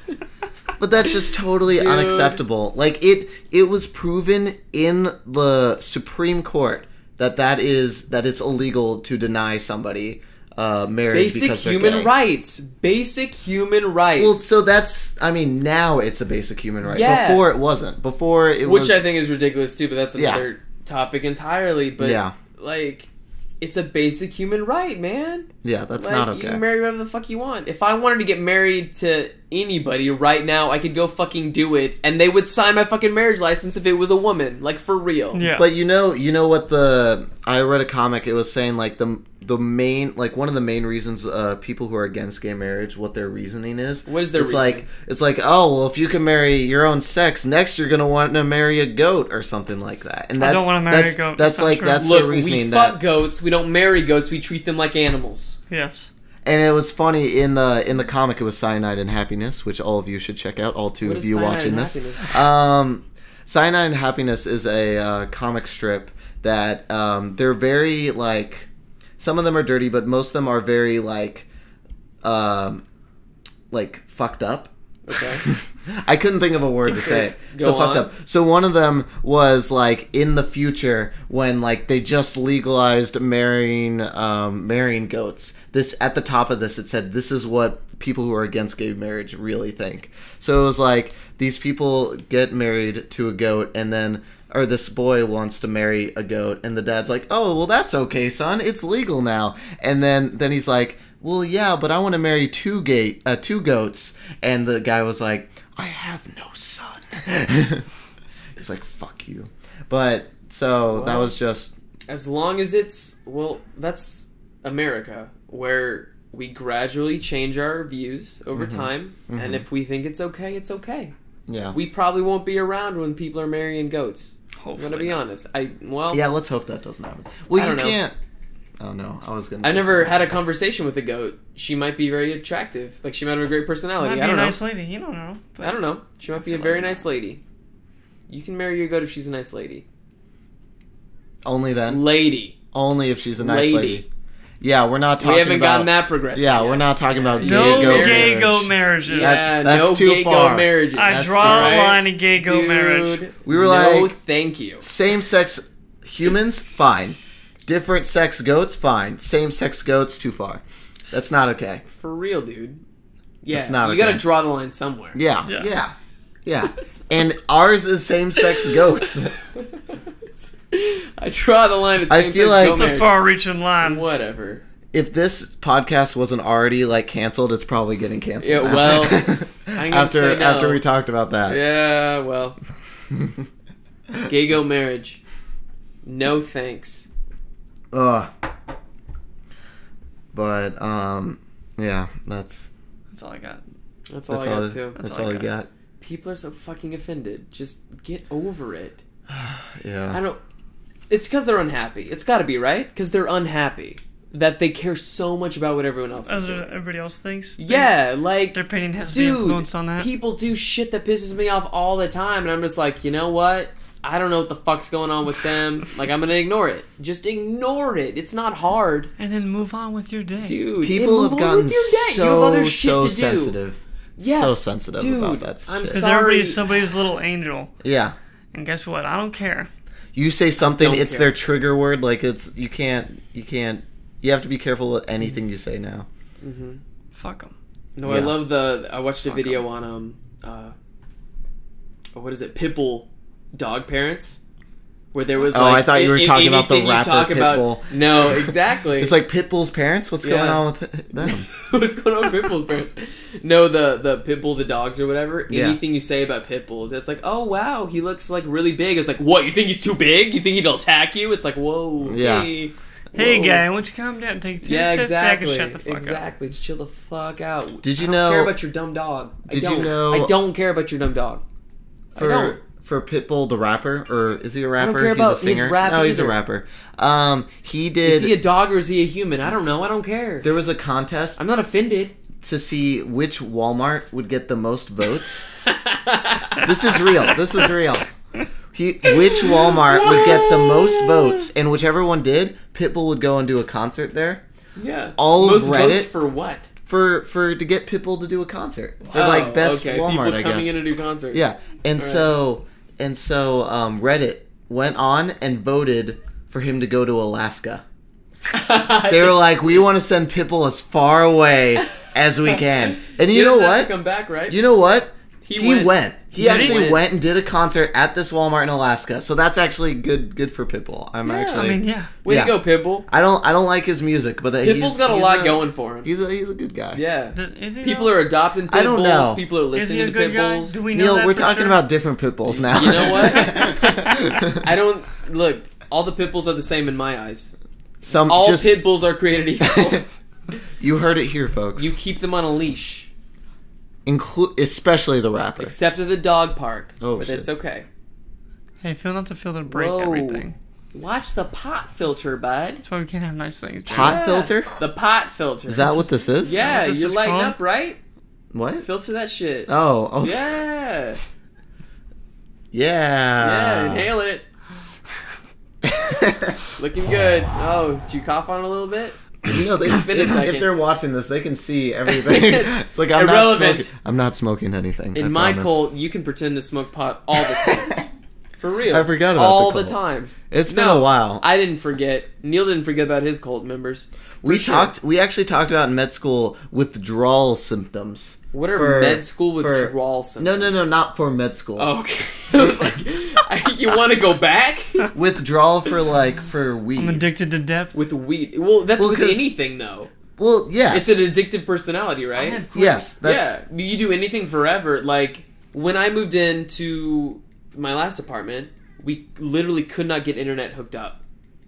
But that's just totally Dude. unacceptable. Like, it was proven in the Supreme Court that it's illegal to deny somebody marriage Basic because they're human gay. rights. Basic human rights. Well, so that's, I mean, now it's a basic human right. Yeah. Before it wasn't. Before it was... Which I think is ridiculous, too, but that's another topic entirely. But, like, it's a basic human right, man. Yeah, that's Like, not you okay. can marry whoever the fuck you want. If I wanted to get married to anybody right now, I could go fucking do it, and they would sign my fucking marriage license if it was a woman. Like, for real. Yeah. But you know what I read a comic, it was saying, like, the main, like, one of the main reasons people who are against gay marriage, what their reasoning is. What is their reasoning? It's like, oh, well, if you can marry your own sex, next you're going to want to marry a goat or something like that. And I don't want to marry a goat. That's like, true. that's Look, the reasoning we that... fuck goats, we don't marry goats, we treat them like animals. Yes. And it was funny, in the comic, it was Cyanide and Happiness, which all of you should check out, all two What of is you Cyanide watching and this. Happiness? Cyanide and Happiness is a comic strip that they're very, like... Some of them are dirty, but most of them are very, like fucked up. Okay. I couldn't think of a word to say. Go So fucked on. up. So one of them was, like, in the future when, like, they just legalized marrying goats. This, at the top of this, it said, this is what people who are against gay marriage really think. So it was like, these people get married to a goat, and then... Or this boy wants to marry a goat, and the dad's like, oh, well, that's okay, son. It's legal now. And then he's like, well, yeah, but I want to marry two goats. And the guy was like, I have no son. He's like, fuck you. But, so, that was just... As long as it's... Well, that's America, where we gradually change our views over time, and if we think it's okay, it's okay. Yeah. We probably won't be around when people are marrying goats. Hopefully I'm gonna be honest. Yeah, let's hope that doesn't happen. Well, I you don't know. can't... Oh, no. I was going to I never had a conversation with a goat. She might be very attractive. Like, she might have a great personality. Might I be don't a know. nice lady. You don't know. But I don't know. She might be a very nice lady. You can marry your goat if she's a nice lady. Only then? Lady. Only if she's a nice lady. Yeah, we're not talking We haven't about... gotten that progressive Yeah, yet. we're not talking about No gay go marriages. Yeah, That's no too gay far. go marriages. I That's draw too a right. line in gay go Dude, marriage. We were no, like... thank you. Same-sex humans, fine. Different sex goats, fine. Same-sex goats, too far. That's not okay. For real, dude. Yeah, That's not you okay. gotta draw the line somewhere. Yeah. And ours is same-sex goats. I draw the line at I same-sex feel like- go It's a marriage. far-reaching line. Whatever. If this podcast wasn't already like canceled, it's probably getting canceled. Yeah, now. well, I'm gonna say no. after we talked about that. Yeah, well. Gay go marriage. No thanks. Ugh. But yeah, that's That's all I got. That's all I got too. That's all I got. People are so fucking offended. Just get over it. Yeah. I don't. It's because they're unhappy. It's got to be, right? Because they're unhappy that they care so much about what everyone else is doing. Everybody else thinks. Yeah, like Their opinion has to be dude, influenced on that. people do shit that pisses me off all the time, and I'm just like, you know what? I don't know what the fuck's going on with them. Like, I'm gonna ignore it. Just ignore it. It's not hard, And then move on with your day. dude. People move have on gotten with your day. so You have other shit so to do. sensitive. Yeah, So sensitive dude, about that I'm shit. Because sorry. everybody's somebody's little angel. Yeah. And guess what? I don't care. You say something, Don't it's care. their trigger word. Like it's you have to be careful with anything you say now. Mm-hmm. Fuck them. No, Yeah. I love I watched a video on what is it? Pitbull dog parents, where there was. Oh, like, I thought you were talking about the anything you rapper talk about- Pitbull. No, exactly. It's like Pitbull's parents. What's going Yeah. on with them? What's going on with Pitbull's parents? No, the Pitbull, the dogs or whatever. Yeah. Anything you say about Pitbulls, it's like, oh wow, he looks like really big. It's like, what? You think he's too big? You think he'll attack you? It's like, whoa, Yeah. whoa. Hey, guy, why don't you calm down? Take 10 Yeah, steps exactly. back and shut the fuck up. Exactly. Just chill the fuck out. Did you I don't know- care about your dumb dog. Did I you don't. know- I don't care about your dumb dog. I don't. For Pitbull the rapper, or is he a rapper? care He's about a his singer. rap No, he's a either. rapper. He did. Is he a dog or is he a human? I don't know. I don't care. There was a contest I'm not offended. to see which Walmart would get the most votes. This is real. Which Walmart would get the most votes, and whichever one did, Pitbull would go and do a concert there. Yeah. All of Most votes Reddit- for what? For to get Pitbull to do a concert for Oh, like best okay. Walmart, People I coming guess. in to do concerts. Yeah, and All so Reddit went on and voted for him to go to Alaska. They were like, we want to send Pitbull as far away as we can. And you know doesn't have what? to come back, right? You know what? He went. He Did he? actually went and did a concert at this Walmart in Alaska. So that's actually good for Pitbull. I'm Yeah, actually. I mean, yeah. Way yeah. to go, Pitbull. I don't like his music, but Pitbull's got a lot going for him. He's a good guy. Yeah. Is he People though? are adopting Pitbulls. I don't know. People are Is he listening a to good guy? Pitbulls. Do we know Neil, that we're for talking sure? about different Pitbulls now. You know what? I don't look. All the Pitbulls are the same in my eyes. Some All just Pitbulls are created equal. you heard it here, folks. You keep them on a leash, Especially the rapper. except at the dog park. Oh, but shit. it's okay. Hey, feel not to feel to break Whoa. everything. Watch the pot filter, bud. That's why we can't have nice things. Jay. Pot filter? The pot filter. Is that what this is? Yeah, Is this you're is lighting called? up, right? What? Filter that shit. Oh. Yeah. Yeah. Yeah, inhale it. Looking good. Oh, did you cough on it a little bit? You know, been a second. if they're watching this, they can see everything. It's like Irrelevant. I'm not smoking anything. In I my promise. cult, you can pretend to smoke pot all the time. For real. I forgot about all the the cult. time. It's been a while. I didn't forget. Neil didn't forget about his cult members. We For sure. We actually talked about in med school withdrawal symptoms. What are for- med school for- withdrawal symptoms? No, not for med school. Oh, okay. I was like, you want to go back? Withdrawal for weed. I'm addicted to depth. With weed. Well, that's Well, with 'cause- anything, though. Well, yes. It's an addictive personality, right? I have questions. Yes, that's Yeah, you do anything forever. Like, when I moved into my last apartment, we literally could not get internet hooked up.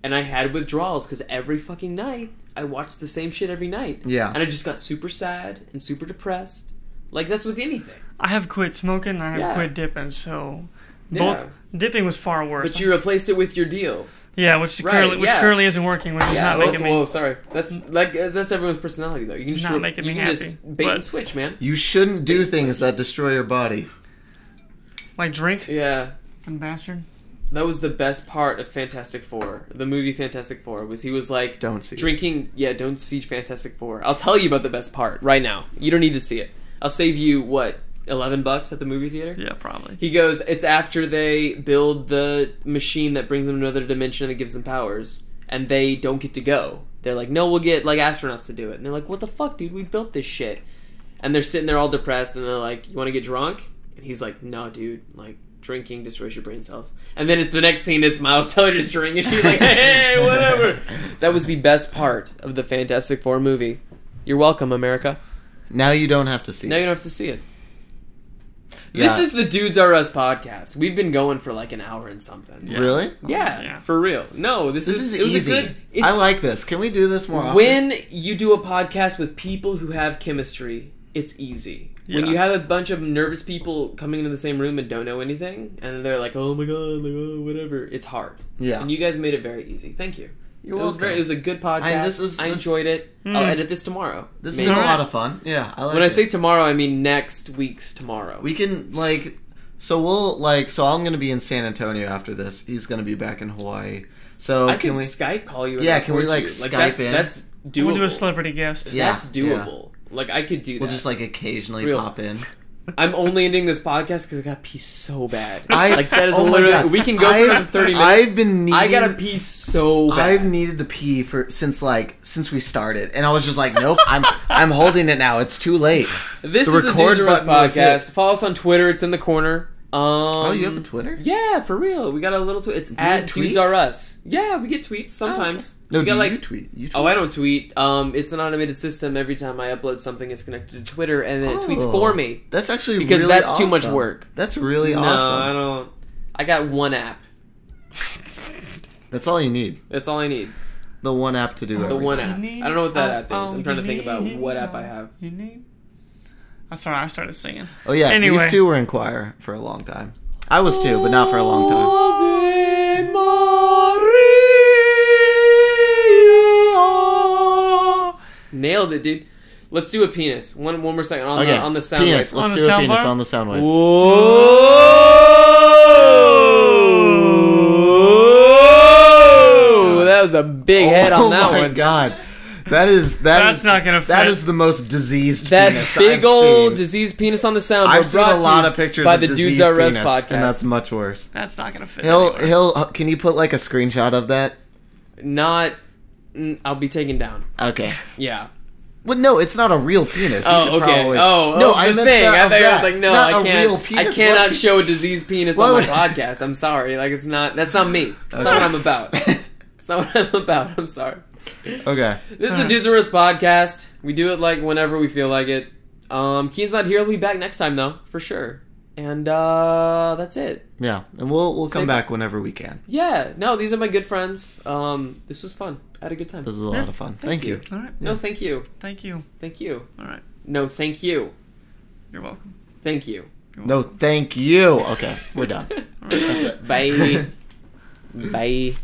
And I had withdrawals because every fucking night, I watched the same shit every night. Yeah. And I just got super sad and super depressed. Like, that's with anything. I have quit smoking. I have Yeah. quit dipping. So both Yeah. dipping was far worse. But you replaced it with your deal. yeah, which Right, currently yeah. currently isn't working, which is Yeah, not well, making me. whoa, sorry. That's like that's everyone's personality, though. You can It's just not making you me can happy, just bait but- and switch, man. you shouldn't do Space things switch. that destroy your body. Like drink, Yeah. and bastard. That was the best part of Fantastic Four. The movie Fantastic Four was he was like Don't see drinking. Yeah, don't see Fantastic Four. I'll tell you about the best part right now. You don't need to see it. I'll save you what $11 at the movie theater. Yeah, probably. He goes. It's after they build the machine that brings them to another dimension that gives them powers, and they don't get to go. They're like, no, we'll get like astronauts to do it. And they're like, what the fuck, dude? We built this shit. And they're sitting there all depressed, and they're like, you want to get drunk? And he's like, no, dude. Like. Drinking destroys your brain cells. And then it's the next scene, it's Miles Teller just drinking, and she's like, hey, whatever. That was the best part of the Fantastic Four movie. You're welcome, America. Now you don't have to see it. Now you don't have to see it. This is the DoodsRus podcast. We've been going for like an hour and something. Yeah. Really? Yeah, for real. No, this is easy. Was a good, I like this. Can we do this more often? When you do a podcast with people who have chemistry, it's easy. When you have a bunch of nervous people coming into the same room and don't know anything, and they're like, "Oh my god," like, "Oh, whatever," it's hard. Yeah. And you guys made it very easy. Thank you. You're welcome. It was a good podcast. I enjoyed it. I'll edit this tomorrow. This has been a lot of fun. Yeah, I like When I say tomorrow, I mean next week's tomorrow. We can so I'm going to be in San Antonio after this. He's going to be back in Hawaii. So I can Skype call you. Yeah, can we Skype in? That's doable. We'll do a celebrity guest. Yeah, that's doable. Yeah. Like, I could do that. We'll just, occasionally pop in. I'm only ending this podcast because I got to pee so bad. That is literally... We can go for the 30 minutes. I got to pee so bad. I've needed to pee since we started. And I was just like, nope, I'm holding it now. It's too late. This is the DoodsRus podcast. Follow us on Twitter. It's in the corner. Oh, you have a Twitter? Yeah, for real. We got a little tweet. It's at DoodsRus. Yeah, we get tweets sometimes. Oh, okay. No, you tweet? Oh, I don't tweet. It's an automated system. Every time I upload something, it's connected to Twitter, and then it tweets for me. That's actually because really that's awesome. too much work. That's really awesome. No, I don't. I got one app. That's all you need. That's all I need. The one app to do everything. The one app. I don't know what that app is. I'm trying to think about what app I have. I'm sorry, I started singing. Oh yeah, anyway. These two were in choir for a long time. I was too, but not for a long time. Ave Maria. Nailed it, dude. Let's do a penis. One more second on the sound penis. wave. Let's do a penis on the sound wave. Whoa! That was a big head on that one. Oh my god. That's not gonna fit. That is the most diseased that penis big I've old seen. Diseased penis on the sound. I've seen a lot of pictures by of the diseased DoodsRus penis, podcast, and that's much worse. That's not gonna fit. Can you put a screenshot of that? Not. I'll be taken down. Okay. Yeah. Well, no, it's not a real penis. Oh, okay. No, I meant thing. I thought I was like, no, not I can't. A real penis. I cannot show a diseased penis on my podcast. I'm sorry. Like, it's not. That's not me. That's not what I'm about. That's not what I'm about. I'm sorry. Okay. This is the DoodsRus podcast. We do it whenever we feel like it. Keen's not here. He'll be back next time though, for sure. And that's it. Yeah, and we'll come back whenever we can. Yeah. No, these are my good friends. This was fun. I had a good time. This was a lot of fun. Thank you. All right. No, thank you. Thank you. Thank you. All right. No, thank you. You're welcome. Thank you. No, thank you. Okay, we're done. All right. That's it. Bye. Bye.